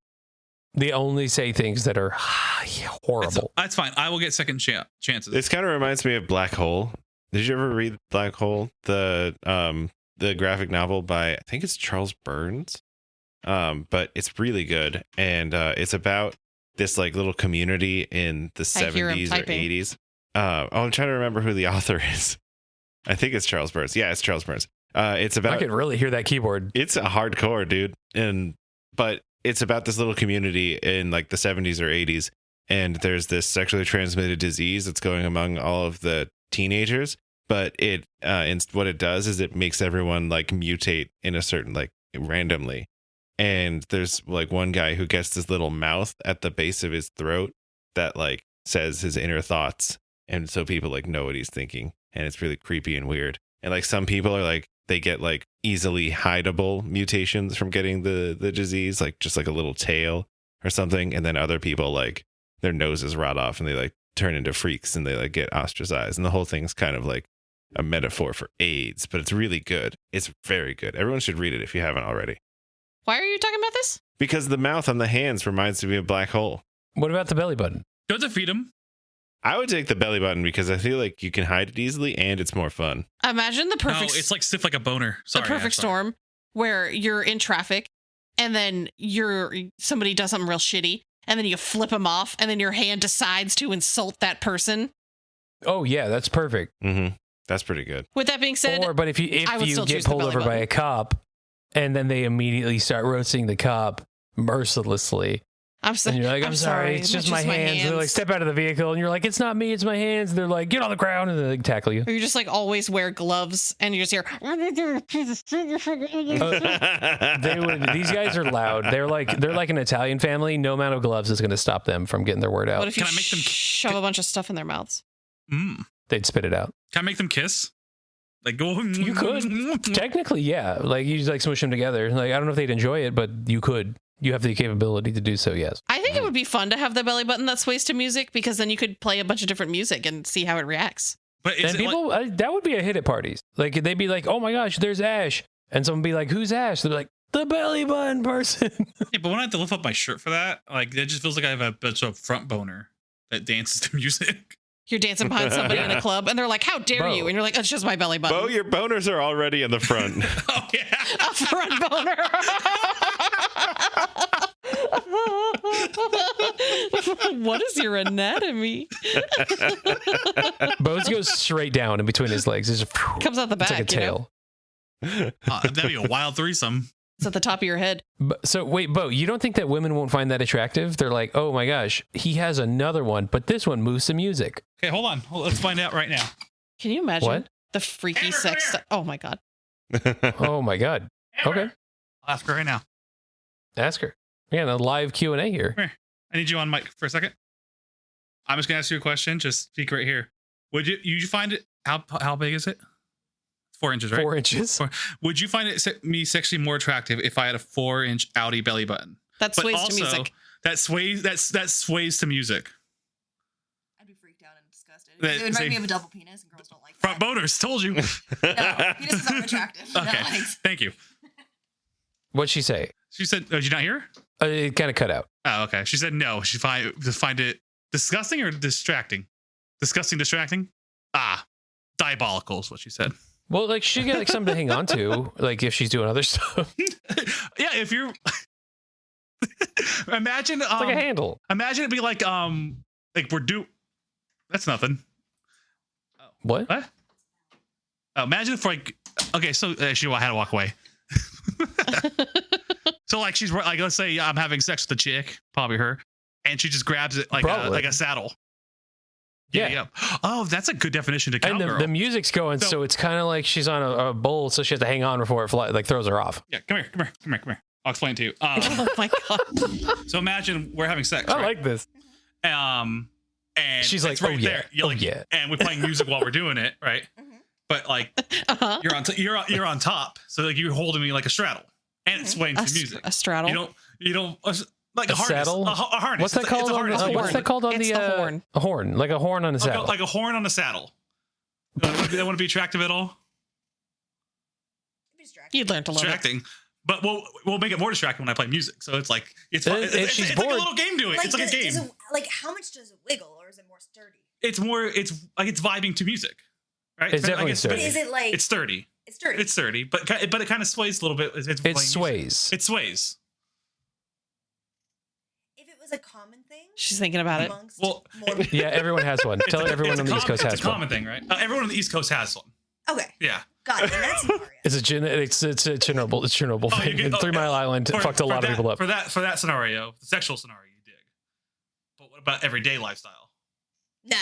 They only say things that are horrible. That's fine. I will get second chances. This kind of reminds me of Black Hole. Did you ever read Black Hole? The graphic novel by, I think it's Charles Burns. But it's really good. And it's about this like little community in the 70s or 80s. I'm trying to remember who the author is. I think it's Charles Burns. Yeah, it's Charles Burns. It's about. I can really hear that keyboard. It's a hardcore, dude. But it's about this little community in like the 70s or 80s, and there's this sexually transmitted disease that's going among all of the teenagers. But what it does is it makes everyone like mutate in a certain like randomly. And there's like one guy who gets this little mouth at the base of his throat that like says his inner thoughts. And so people like know what he's thinking, and it's really creepy and weird. And like some people are like, they get like easily hideable mutations from getting the disease, like just like a little tail or something. And then other people like their noses rot off and they like turn into freaks and they like get ostracized. And the whole thing's kind of like a metaphor for AIDS, but it's really good. It's very good. Everyone should read it if you haven't already. Why are you talking about this? Because the mouth on the hands reminds me of Black Hole. What about the belly button? Don't defeat him. I would take the belly button because I feel like you can hide it easily and it's more fun. Imagine the perfect. No, it's like stiff like a boner. Sorry, the perfect storm where you're in traffic and then somebody does something real shitty and then you flip them off and then your hand decides to insult that person. Oh yeah, that's perfect. Mm-hmm. That's pretty good. With that being said, but if you get pulled over by a cop and then they immediately start roasting the cop mercilessly. And you're like, I'm sorry, it's just my hands. They're like, step out of the vehicle, and you're like, it's not me, it's my hands. They're like, get on the ground, and they like, tackle you. Or you just like always wear gloves, and you just hear. These guys are loud. They're like an Italian family. No amount of gloves is going to stop them from getting their word out. What if you shove a bunch of stuff in their mouths? They'd spit it out. Can I make them kiss? Like go. You could technically, yeah. Like you just like smush them together. Like I don't know if they'd enjoy it, but you could. You have the capability to do so, yes. I think it would be fun to have the belly button that sways to music because then you could play a bunch of different music and see how it reacts. But is people that would be a hit at parties. Like they'd be like, "Oh my gosh, there's Ash," and someone would be like, "Who's Ash?" They're like, "The belly button person." Yeah, but when I have to lift up my shirt for that, like it just feels like I have a bit of front boner that dances to music. You're dancing behind somebody in a club, and they're like, "How dare you?" And you're like, "It's just my belly button." Bo, your boners are already in the front. Oh yeah, a front boner. What is your anatomy? Bo's goes straight down in between his legs. It just comes out the back. It's like a tail. That'd be a wild threesome. It's at the top of your head. So wait, Bo, you don't think that women won't find that attractive? They're like, oh my gosh, he has another one, but this one moves to music. Okay, hold on. Let's find out right now. Can you imagine What? the freaky sex? Oh my god. Oh my God. Okay. I'll ask her right now. Ask her. Yeah, a live Q&A here. Come here. I need you on mic for a second. I'm just gonna ask you a question. Just speak right here. Would you find it? How big is it? 4 inches, right? 4 inches. Would you find me sexually more attractive if I had a 4-inch Audi belly button? That But sways also, to music. That sways to music. I'd be freaked out and disgusted. It would remind me of a double penis, and girls don't like that. Front boners, told you. No, penises aren't attractive. Okay, No, legs. thank you. What'd she say? She said, "Oh, did you not hear?" It kind of cut out. Oh, okay. She said no. She find it disgusting or distracting. Disgusting, distracting. Diabolical is what she said. Well, like she got like something to hang on to, like if she's doing other stuff. Yeah, if you're imagine It's like a handle. Imagine it'd be like that's nothing. What? What? Oh, imagine if okay, so actually I had to walk away. So like she's like, let's say I'm having sex with a chick, probably her, and she just grabs it like a saddle. Yeah. Oh, that's a good definition to And cowgirl. the music's going, so it's kind of like she's on a bowl, so she has to hang on before it like throws her off. Yeah, come here. I'll explain to you. Oh my god. So imagine we're having sex. I right? like this. And She's like, it's right oh, yeah. there. You're Oh, like, yeah. And we're playing music while we're doing it, right? But like Uh-huh. you're on top, so like you're holding me like a straddle, and it's swaying to music. A straddle. You don't like a harness. saddle? A harness. What's that It's called? a harness. What's that called on It's the horn. A horn, like a horn on a saddle. Like a horn on a saddle. That wouldn't be attractive at all. It'd be distracting. You'd learn to love it. Distracting. But we'll make it more distracting when I play music. So it's like it's If fun. It's she's like a bored- little game to it. It's like a game. How much does it wiggle, or is it more sturdy? It's vibing to music, right? It's I definitely guess- But sturdy. is it like It's sturdy. It's sturdy? It's sturdy, but it kind of sways a little bit. It sways. It sways. If it was a common thing, She's thinking about it. amongst Well, more Yeah, everyone has one. Tell everyone on the East Coast has It's a one. common thing, right? Everyone on the East Coast has one. Okay, Yeah. got it. In that scenario, It's a Chernobyl. It's Chernobyl Oh, you thing. get- 3 Mile Island fucked a lot of people up. For that scenario, the sexual scenario, you dig. But what about everyday lifestyle? nah,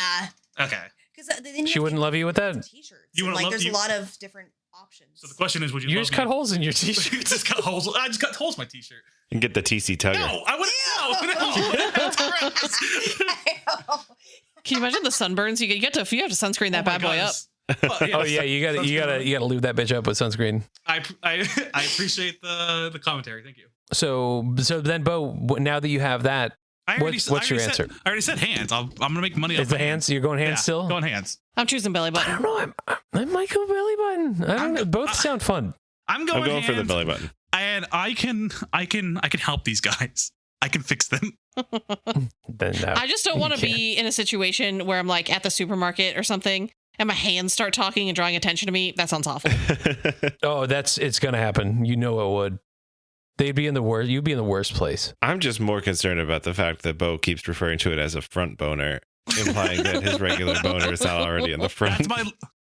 Okay. because then She wouldn't love you with that. T-shirts. You And, wouldn't love- there's you- a lot of different options. So the question is, would you? You love just me? cut holes in your You t-shirt. just cut holes. I just cut holes in my t-shirt. You can get the TC Tugger. No, I wouldn't. No. That's gross. Can you imagine the sunburns you get to if you have to sunscreen that Oh my bad boy God, up? Oh yeah, you gotta lube that bitch up with sunscreen. I appreciate the commentary. Thank you. So then, Bo, now that you have that, What's your answer? I already said hands. I'm gonna make money. is off the my hands? You're going hands still? Going hands. I'm choosing belly I button. don't know. I might go belly button. I don't know. Both sound fun. I'm going I'm going for the hands, belly button. and I can help these guys. I can fix them. Then no, I just don't you want to can't. be in a situation where I'm like at the supermarket or something and my hands start talking and drawing attention to me. That sounds awful. Oh, it's gonna happen. You know it would. They'd be in the worst. You'd be in the worst place. I'm just more concerned about the fact that Bo keeps referring to it as a front boner, implying that his regular boner is not already in the front.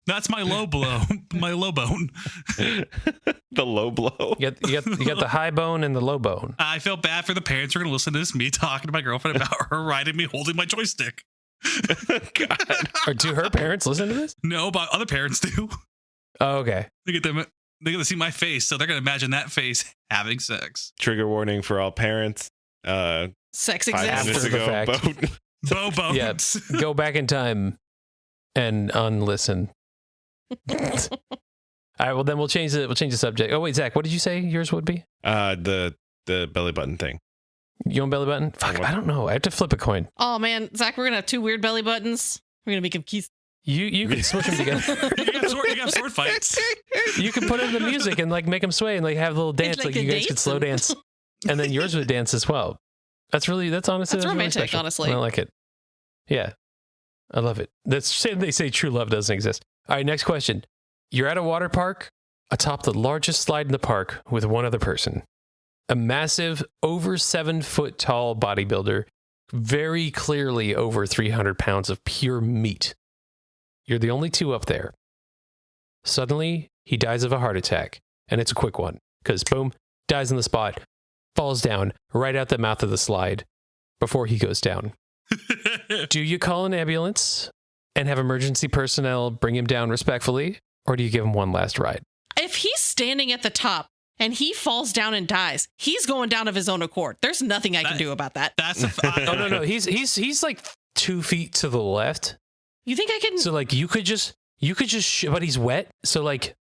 That's my low blow. My low bone. The low blow. You got the high bone and the low bone. I feel bad for the parents who are gonna listen to this me talking to my girlfriend about her riding me holding my joystick. God. Or do her parents listen to this? No, but other parents do. Oh, okay. They get to see my face, so they're gonna imagine that face having sex. Trigger warning for all parents. Sex 5 exists. minutes After the ago, fact. Bo bones. Yeah. Go back in time and unlisten. All right. Well, then we'll change the subject. Oh wait, Zach, what did you say yours would be? the belly button thing. You want belly button? Fuck, I don't know. I have to flip a coin. Oh man, Zach, we're gonna have two weird belly buttons. We're gonna make them keys. You can smush them together. You have sword fights. You can put in the music and like make them sway and like have a little dance. like Like a you guys could slow dance. dance, and then yours would dance as well. That's honestly That's really romantic, special. honestly. I like it. Yeah, I love it. They say true love doesn't exist. All right, next question. You're at a water park atop the largest slide in the park with one other person. A massive, over 7 foot tall bodybuilder, very clearly over 300 pounds of pure meat. You're the only two up there. Suddenly, he dies of a heart attack, and it's a quick one, because boom, dies on the spot, falls down right out the mouth of the slide before he goes down. Do you call an ambulance and have emergency personnel bring him down respectfully, or do you give him one last ride? If he's standing at the top and he falls down and dies, he's going down of his own accord. There's nothing I can do about that. That's Oh no, he's like 2 feet to the left. You think I can? So like you could just but he's wet, so like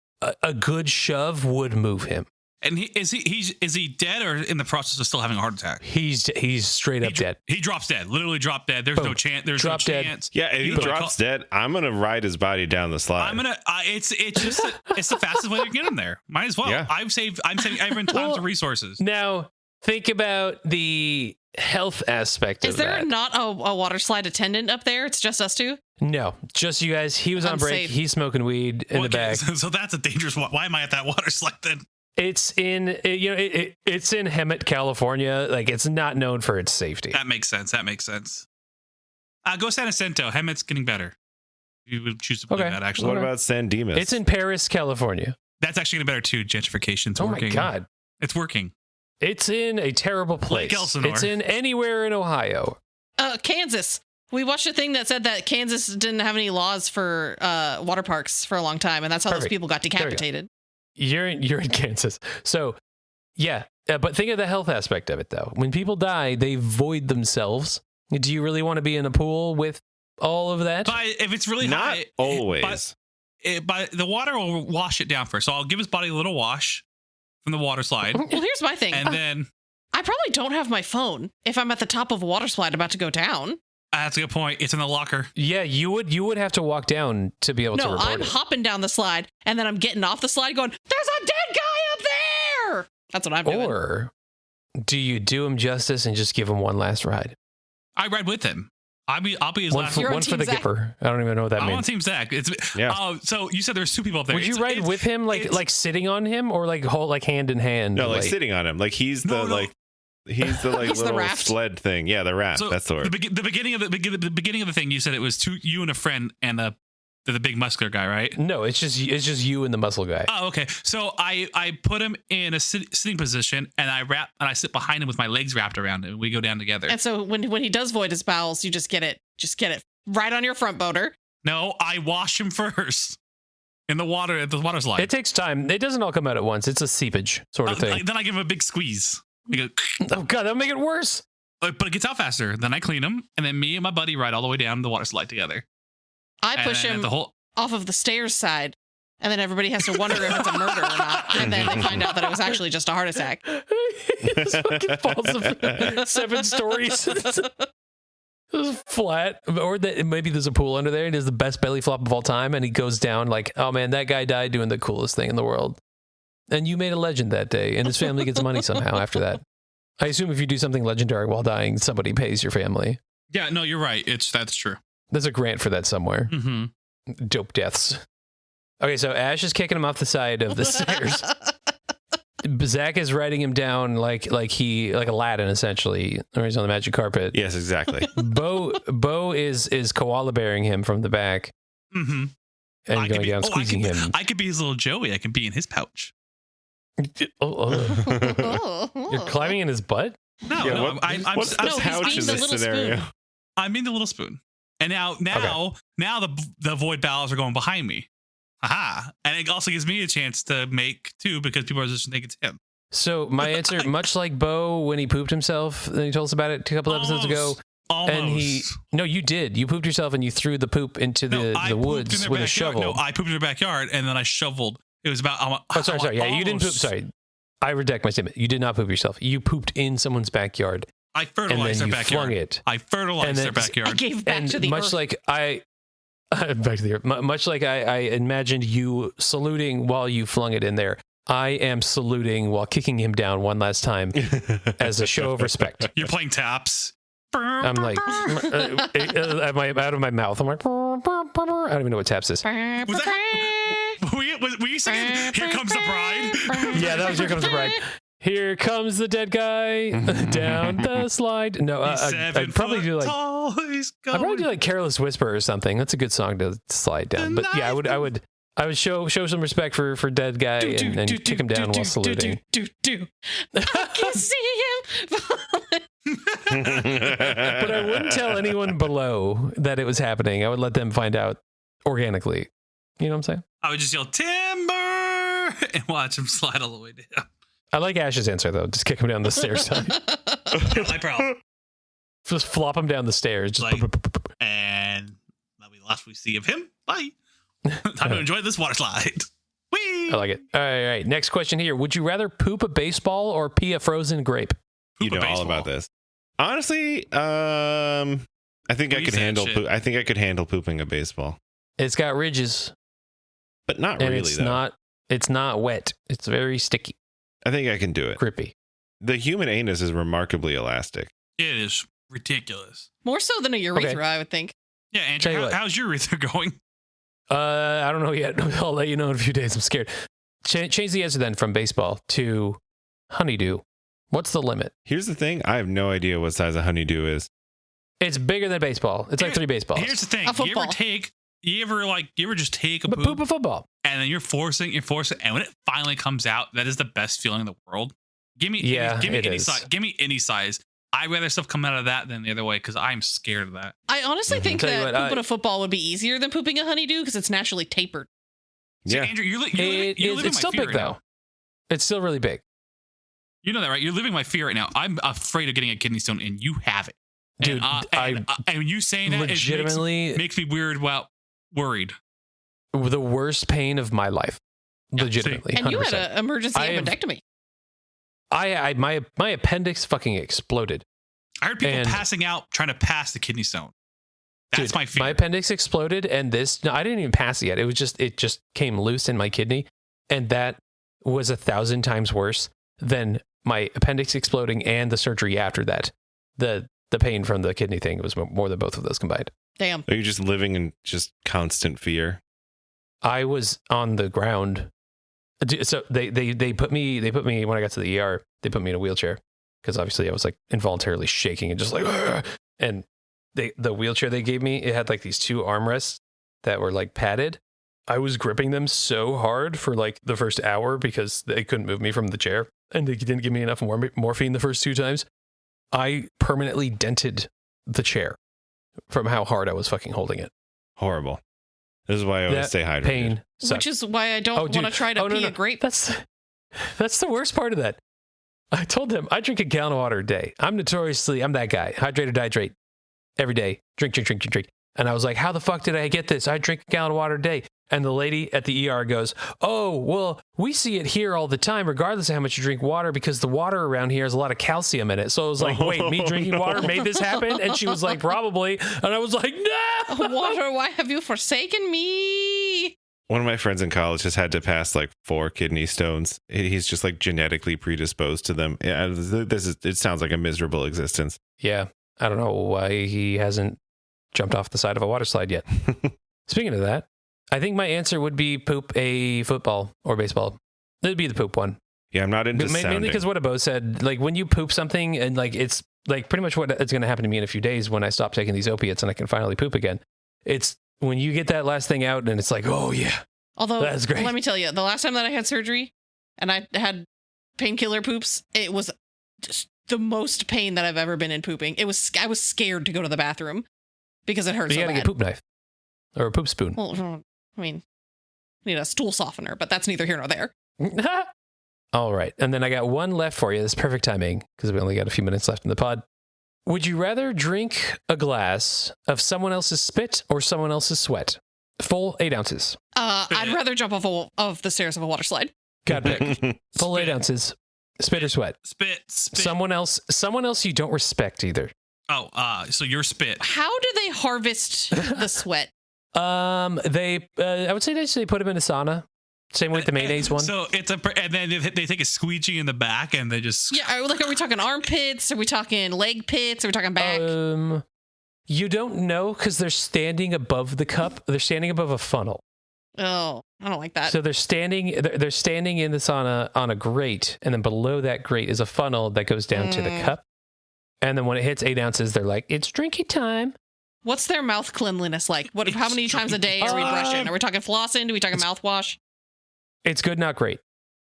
a good shove would move him. And is he dead or in the process of still having a heart attack? He's straight up dead. He drops dead. Literally dropped dead. There's Boom. no chance. There's Drop no dead. chance. Yeah, if he drops dead, I'm gonna ride his body down the slide. I'm gonna. It's just it's the fastest way to get him there. Might as well. Yeah. I'm saving everyone tons of resources. Now think about the health aspect of Is there that. not a water slide attendant up there? It's just us two? No, just you guys. He was on break. Unsafe. He's smoking weed in the back. So that's a dangerous one. Why am I at that water slide then? It's in it's in Hemet, California. Like it's not known for its safety. That makes sense. Go San Jacinto. Hemet's getting better. You would choose to believe that, actually. What about San Dimas? It's in Paris, California. That's actually getting better too. Gentrification's Oh working. my god, It's working. it's in a terrible place. Lake Elsinore. It's in anywhere in Ohio. Kansas. We watched a thing that said that Kansas didn't have any laws for water parks for a long time, and that's how those Perfect. people got There we go. decapitated. You're in Kansas, so yeah. But think of the health aspect of it, though. When people die, they void themselves. Do you really want to be in a pool with all of that? But if it's really not high, always. but the water will wash it down first. So I'll give his body a little wash from the water slide, Well, here's my thing. and then I probably don't have my phone if I'm at the top of a water slide about to go down. that's a good point. It's in the locker. Yeah, you would have to walk down to be able to No, report I'm it. hopping down the slide, and then I'm getting off the slide going, there's a dead guy up there! That's what I'm doing. Or do you do him justice and just give him one last ride? I ride with him. I'll be his One last. for, You're on one for Team the Zach. Gipper. I don't even know what that I'm on means. Team Zach. Yeah. So you said there's two people up there. Would you ride with him, it's- like sitting on him, or like hold like hand in hand? No, like sitting on him. Like he's the No. he's the like He's the little raft. sled thing. Yeah, the raft. So That's the word. the beginning of the beginning of the thing. You said it was you and a friend and the big muscular guy, right? No, it's just you and the muscle guy. Oh, okay. So I put him in a sitting position, and I sit behind him with my legs wrapped around him. We go down together. And so when he does void his bowels, you just get it right on your front boner. No, I wash him first in the water at the water slide. It takes time. It doesn't all come out at once. It's a seepage sort of thing. Then I give him a big squeeze. I go, Oh god, that'll make it worse. but it gets out faster. Then I clean him, and then me and my buddy ride all the way down the water slide together. I push And him the whole. off of the stairs side, and then everybody has to wonder if it's a murder or not. And then they find out that it was actually just a heart attack. He just fucking falls of 7 stories. It's flat, or that maybe there's a pool under there and is the best belly flop of all time, and he goes down like, oh man, that guy died doing the coolest thing in the world, and you made a legend that day, and his family gets money somehow after that. I assume if you do something legendary while dying, somebody pays your family. Yeah, no, you're right. That's true. There's a grant for that somewhere. Mm-hmm. Dope deaths. Okay, so Ash is kicking him off the side of the stairs. Zach is riding him down like Aladdin, essentially, or he's on the magic carpet. Yes, exactly. Bo is koala bearing him from the back Mm-hmm. and going down, squeezing him. I could be his little Joey. I can be in his pouch. You're climbing in his butt? No, Yeah, no, what- what's the No, he's pouch being in the this little scenario? spoon. I'm in the little spoon, and now the void bowels are going behind me. Aha! And it also gives me a chance to make 2 because people are just thinking it's him. So my answer, much like Bo when he pooped himself, and he told us about it a couple episodes ago. Almost. And no, you did. You pooped yourself and you threw the poop into No, I the pooped in woods their with a backyard. shovel. No, I pooped in their backyard, and then I shoveled. It was about. Sorry. Yeah, you didn't poop. almost- Sorry. I redact my statement. You did not poop yourself. You pooped in someone's backyard. I And fertilized then their you backyard. flung it. I fertilized And their then- I backyard. gave back And to the much earth. like I back to the earth. Much like I imagined you saluting while you flung it in there. I am saluting while kicking him down one last time as a show of respect. You're playing taps. I'm like, am I out of my mouth? I'm like, I don't even know what taps is. Were you singing "Here Comes the Bride"? Yeah, that was Here Comes the Bride. Here comes the dead guy down the slide. No, He's 7 I'd probably foot do like tall, he's I'd probably going- do like "Careless Whisper" or something. That's a good song to slide down. But yeah, I I would show some respect for dead guy and kick him down while saluting. I can see him. But I wouldn't tell anyone below that it was happening. I would let them find out organically. You know what I'm saying? I would just yell timber and watch him slide all the way down. I like Ash's answer though. Just kick him down the stairs. My problem. Just flop him down the stairs. Just Like- And that'll be the last we see of him. Bye. Time to enjoy this water slide. Whee! I like it. All right. Next question here. Would you rather poop a baseball or pee a frozen grape? You Poop a know all baseball. about this. Honestly, I think I could handle. I think I could handle pooping a baseball, It's got ridges, but not and really. it's though. not. It's not wet. It's very sticky, I think I can do it. grippy. The human anus is remarkably elastic. It is ridiculous. More so than a urethra, Okay. I would think. Yeah, Tell you Andrew, what. how's your urethra going? I don't know yet. I'll let you know in a few days. I'm scared. Change the answer then from baseball to honeydew. What's the limit? Here's the thing: I have no idea what size a honeydew is. It's bigger than baseball. It's like Here- 3 baseballs. Here's the thing. A You ever football. you ever just take a But poop a football. and then you're forcing, and when it finally comes out, that is the best feeling in the world. Give me it any is. size. Give me any size. I'd rather stuff come out of that than the other way because I'm scared of that. I honestly think Tell you that what, pooping a football would be easier than pooping a honeydew because it's naturally tapered. So, Yeah, Andrew, you're living It's my still fear big right though. now. It's still really big. You know that, right? You're living my fear right now. I'm afraid of getting a kidney stone, and you have it. Dude, And you saying that legitimately makes me weird. Well, worried. the worst pain of my life. Yeah, Legitimately. And you 100%. had an emergency I have- appendectomy. My appendix fucking exploded. I heard people And- passing out trying to pass the kidney stone. That's Dude, my fear. My appendix exploded, and I didn't even pass it yet. It just came loose in my kidney, and that was 1,000 times worse than my appendix exploding and the surgery after that. The pain from the kidney thing was more than both of those combined. Damn. are you just living in just constant fear? I was on the ground. So they put me when I got to the ER. They put me in a wheelchair because obviously I was like involuntarily shaking and just like, "Argh!" And the wheelchair they gave me, it had like these 2 armrests that were like padded. I was gripping them so hard for like the first hour because they couldn't move me from the chair, and they didn't give me enough morphine the first 2 times. I permanently dented the chair from how hard I was fucking holding it. Horrible. This is why I always That stay hydrated. Pain sucked. Which is why I don't Oh, want to dude. try to Oh, no, pee no. a grape. That's the worst part of that. I told them I drink a gallon of water a day. I'm that guy. Hydrate or dihydrate every day. Drink. And I was like, how the fuck did I get this? I drink a gallon of water a day. And the lady at the ER goes, oh, well, we see it here all the time, regardless of how much you drink water, because the water around here has a lot of calcium in it. So I was like, wait, me drinking water made this happen? And she was like, probably. And I was like, no. Water, why have you forsaken me? One of my friends in college has had to pass like 4 kidney stones. He's just like genetically predisposed to them. Yeah, it sounds like a miserable existence. Yeah, I don't know why he hasn't jumped off the side of a water slide yet. Speaking of that, I think my answer would be poop a football or baseball. It'd be the poop one. Yeah, I'm not into Mainly sounding. because what Abo said, like when you poop something and like it's like pretty much what it's going to happen to me in a few days when I stop taking these opiates and I can finally poop again. It's when you get that last thing out and it's like, oh yeah. Although, That's great. let me tell you, the last time that I had surgery and I had painkiller poops, it was just the most pain that I've ever been in pooping. I was scared to go to the bathroom because it hurt But you so got to bad. get a poop knife or a poop spoon. Well, I mean, need a stool softener, but that's neither here nor there. All right. And then I got one left for you. This is perfect timing because we only got a few minutes left in the pod. Would you rather drink a glass of someone else's spit or someone else's sweat? Full 8 ounces. I'd rather jump off the stairs of a water slide. God pick. Full 8 Spit. ounces. Spit or sweat? Spit. Someone else you don't respect either. Oh, so your spit. How do they harvest the sweat? They I would say they put them in a sauna. Same with the mayonnaise one. So and then they take a squeegee in the back and they just. Yeah, are we talking armpits? Are we talking leg pits? Are we talking back? You don't know because they're standing above the cup. They're standing above a funnel. Oh, I don't like that. So they're standing in the sauna on a grate, and then below that grate is a funnel that goes down to the cup. And then when it hits 8 ounces, they're like, it's drinking time. What's their mouth cleanliness like? How many times a day are we brushing? Are we talking flossing? Do we talking mouthwash? It's good, not great.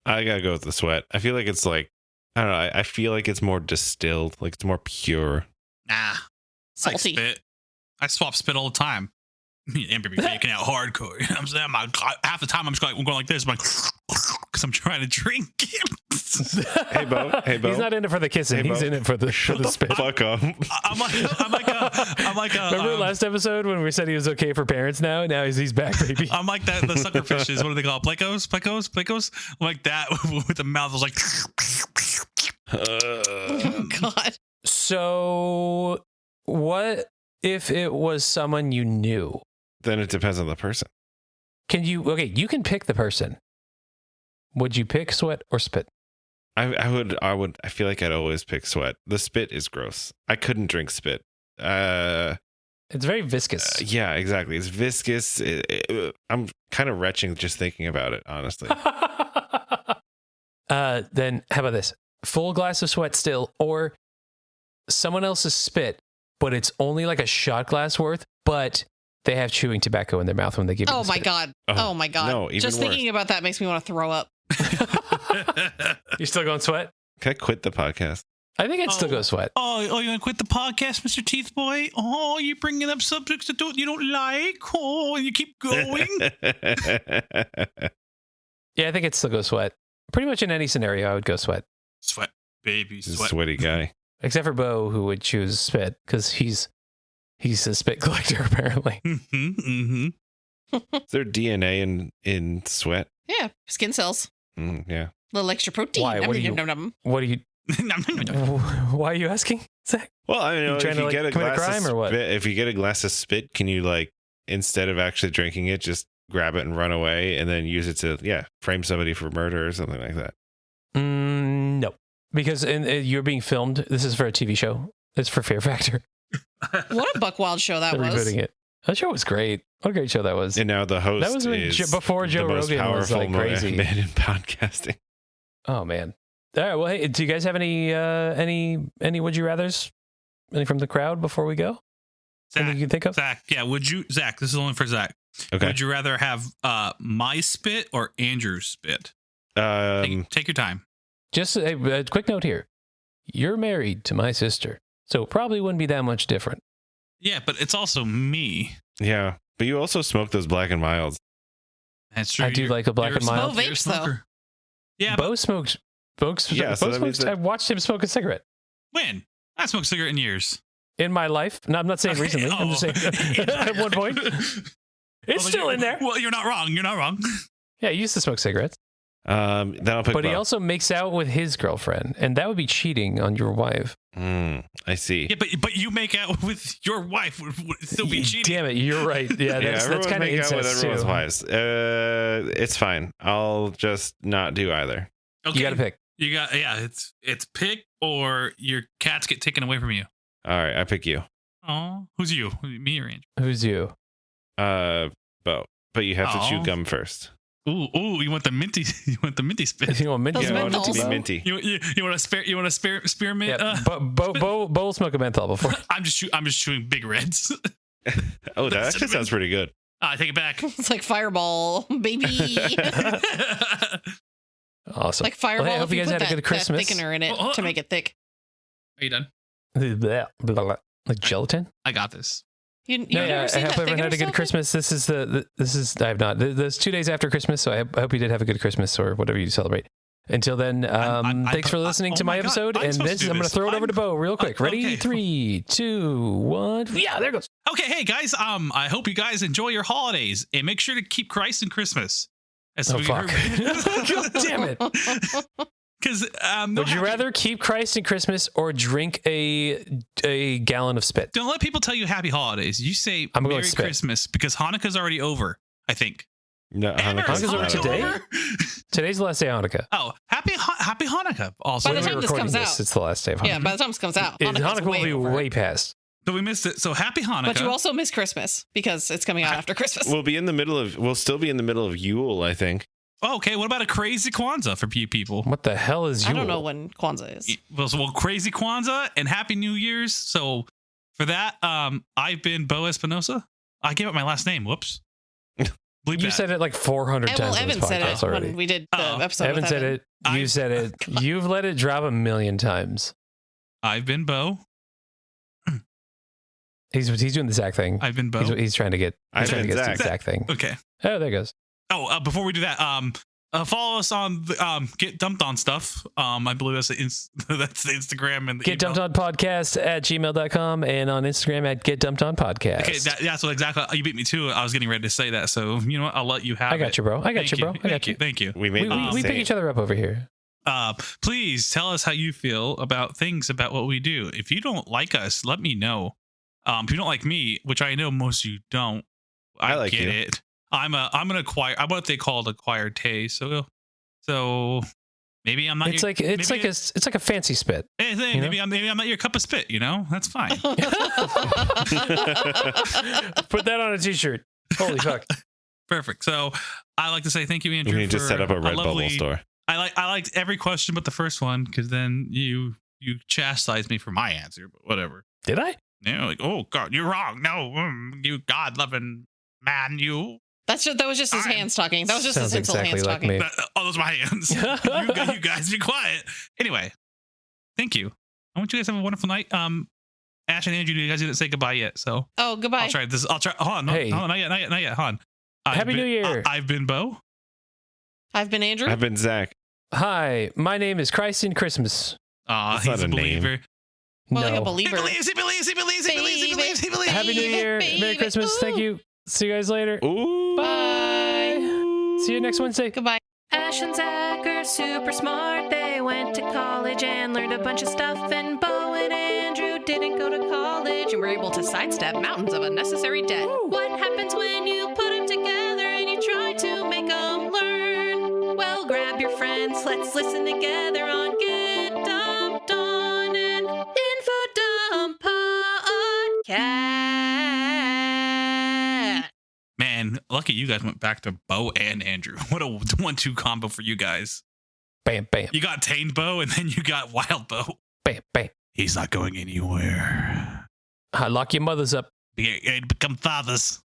I gotta go with the sweat. I feel like it's like, I don't know. I feel like it's more distilled, like it's more pure. Nah. Salty. Like spit. I swap spit all the time. Me and Amber be making out hardcore. You know what I'm saying? Half the time I'm just going like this. I'm like, because I'm trying to drink it. Hey, Bo. Hey, Bo. He's not in it for the kissing. Hey, He's Bo. in it for the spit. Fuck up. I'm like Remember last episode when we said he was okay for parents now? Now he's back, baby. I'm like that. The sucker fishes. What do they call it? Plecos. I'm like that with the mouth. I was like, Oh, God. So, what if it was someone you knew? Then it depends on the person. You can pick the person. Would you pick sweat or spit? I would. I feel like I'd always pick sweat. The spit is gross. I couldn't drink spit. It's very viscous. Yeah, exactly. It's viscous. I'm kind of retching just thinking about it, honestly. Then how about this? Full glass of sweat still, or someone else's spit, but it's only like a shot glass worth, but they have chewing tobacco in their mouth when they give you Oh the my spit. God. Oh my God. No, even Just worse. thinking about that makes me want to throw up. You still going sweat? Can I quit the podcast? I think I'd still go sweat. oh, you want to quit the podcast, Mr. Teeth Boy? Oh, you're bringing up subjects that you don't like. Oh, and you keep going. Yeah, I think I'd still go sweat. Pretty much in any scenario, I would go sweat. Sweat, baby, He's a sweat. sweaty guy. Except for Bo, who would choose spit, because he's a spit collector, apparently. Mm-hmm. Is there DNA in sweat? Yeah. Skin cells. Yeah. A little extra protein. Why? What do you- What are you... Why are you asking, Zach? Well, I know You if trying to, you like, get a commit a glass crime of or what? spit, if you get a glass of spit, can you like instead of actually drinking it, just grab it and run away, and then use it to frame somebody for murder or something like that? No, because you're being filmed. This is for a TV show. It's for Fear Factor. What a buck wild show that They're was. rebooting it. That show was great. What a great show that was. And now the host That was when is before Joe the most Rogan was powerful like crazy. man in podcasting. Oh man. All right. Well, hey, do you guys have any would you rather's? Any from the crowd before we go? Anything you can think of? Zach, Zach, this is only for Zach. Okay. Would you rather have my spit or Andrew's spit? Take your time. Just a quick note here. You're married to my sister, so it probably wouldn't be that much different. Yeah, but it's also me. Yeah, but you also smoke those Black and Milds. That's true. I do like a Black and Mild. Bo vapes, though. Yeah, Bo smokes. Yeah, so that means that- I watched him smoke a cigarette when? I haven't smoked a cigarette in years. in my life. No, I'm not saying recently. I'm just saying at one point. It's still in there. Well, you're not wrong. You're not wrong. Yeah, he used to smoke cigarettes. Then I'll pick But he Bo. also makes out with his girlfriend, and that would be cheating on your wife. I see. Yeah, but you make out with your wife would still be cheating. Damn it, you're right. Yeah, that's everyone's kind of making out with incest everyone's too. wives. It's fine. I'll just not do either. Okay. You got to pick. You got it's pick or your cats get taken away from you. All right, I pick you. Oh, who's you? Me or Andrew? Who's you? Bo. But you have to chew Aw. gum first. Ooh, you want the minty? You want the minty spit? You want minty? Those Yeah, I want it to be menthols. minty. You want a spearmint? Yeah, Bo will smoke a menthol before. I'm just chewing big reds. Oh, that actually sounds pretty good. I take it back. It's like Fireball, baby. Awesome. Like Fireball. Well, hey, I hope if you guys put had a good Christmas. That thickener in it Oh, to make it thick. Are you done? Blah, blah, blah. Like gelatin? I got this. You No, never yeah, I seen hope that everyone had a thickener good stuff? Christmas. This is I have not. There's 2 days after Christmas, so I hope you did have a good Christmas or whatever you celebrate. Until then, thanks for listening to oh my my God, episode. I'm And supposed this, to do I'm going to this. throw it over to Bo real quick. Ready? Okay. 3, 2, 1. Yeah, there it goes. Okay, hey guys. I hope you guys enjoy your holidays and make sure to keep Christ in Christmas. As Oh, we fuck. God damn it. Because Would you rather keep Christ in Christmas or drink a gallon of spit? don't let people tell you happy holidays. You say I'm going Merry with spit. Christmas because Hanukkah's already over. I think. No, Amber, is Hanukkah's over Hanukkah today? over? Today's the last day of Hanukkah. Oh, happy Hanukkah! Also, By the When time we're this recording comes this, out. it's the last day of Hanukkah. Yeah, by the time this comes out, Hanukkah's Hanukkah will way be over. way past. so we missed it. So happy Hanukkah. But you also miss Christmas because it's coming out after Christmas. We'll still be in the middle of Yule, I think. Oh, okay, what about a crazy Kwanzaa for you people? What the hell is you? I don't know when Kwanzaa is. Well, crazy Kwanzaa and Happy New Year's. So For that, I've been Bo Espinosa. I gave up my last name. Whoops. Bleep You that. said it like 400 times. Well, on Evan this said podcast it already. when we did the Oh, episode. Evan with said it. You said it. You've let it drop a million times. I've been Bo. He's doing the Zach thing. I've been Bo. He's trying to get. I've been the Zach. Zach thing. Okay. Oh, there it goes. Oh, before we do that, follow us on the Get Dumped On stuff. I believe that's that's the Instagram and the Get Dumped On Podcast at gmail.com and on Instagram at Get Dumped On Podcast. Okay, that's what exactly you beat me to. I was getting ready to say that, so you know what? I'll let you have it. I got you, bro. I got you, bro. I got you. Thank you. We made We pick each other up over here. Please tell us how you feel about things about what we do. If you don't like us, let me know. If you don't like me, which I know most of you don't, I like get you. it. I'm an acquired. I'm what they call an acquired taste. So maybe I'm not. It's your, like it's like a fancy spit. Hey, maybe I'm not your cup of spit. You know, that's fine. Put that on a t-shirt. Holy fuck. Perfect. So I like to say thank you, Andrew. We need to set up a Redbubble store. I liked every question but the first one because then you chastised me for my answer, but whatever. Did I? Yeah, like, oh God, you're wrong. No, you God loving man, you. That was just his hands talking. That was just his Sounds tinsel exactly hands like talking. me. Oh, those are my hands. you guys be quiet. Anyway, thank you. I want you guys to have a wonderful night. Ash and Andrew, you guys didn't say goodbye yet, so Oh, goodbye. I'll try this. Hold on. Hey. Hold on, not yet. Hold on. Happy New Year. I've been Bo. I've been Andrew. I've been Zach. Hi, my name is Christ in Christmas. That's He's not a a name. believer. Well, like a No. He believer. believes. Happy New Year. Merry Christmas. Ooh. Thank you. See you guys later. Ooh. Bye. See you next Wednesday. Goodbye. Ash and Zach are super smart. They went to college and learned a bunch of stuff. And Bo and Andrew didn't go to college and were able to sidestep mountains of unnecessary debt. What happens when you put them together and you try to make them learn? Well, grab your friends. Let's listen together on Get Dumped On an Info Dump Podcast. Man, lucky you guys went back to Bo and Andrew. What a 1-2 combo for you guys. Bam, bam, You got tamed Bo and then you got wild Bo. bam, bam. He's not going anywhere. Lock your mothers up. Become fathers.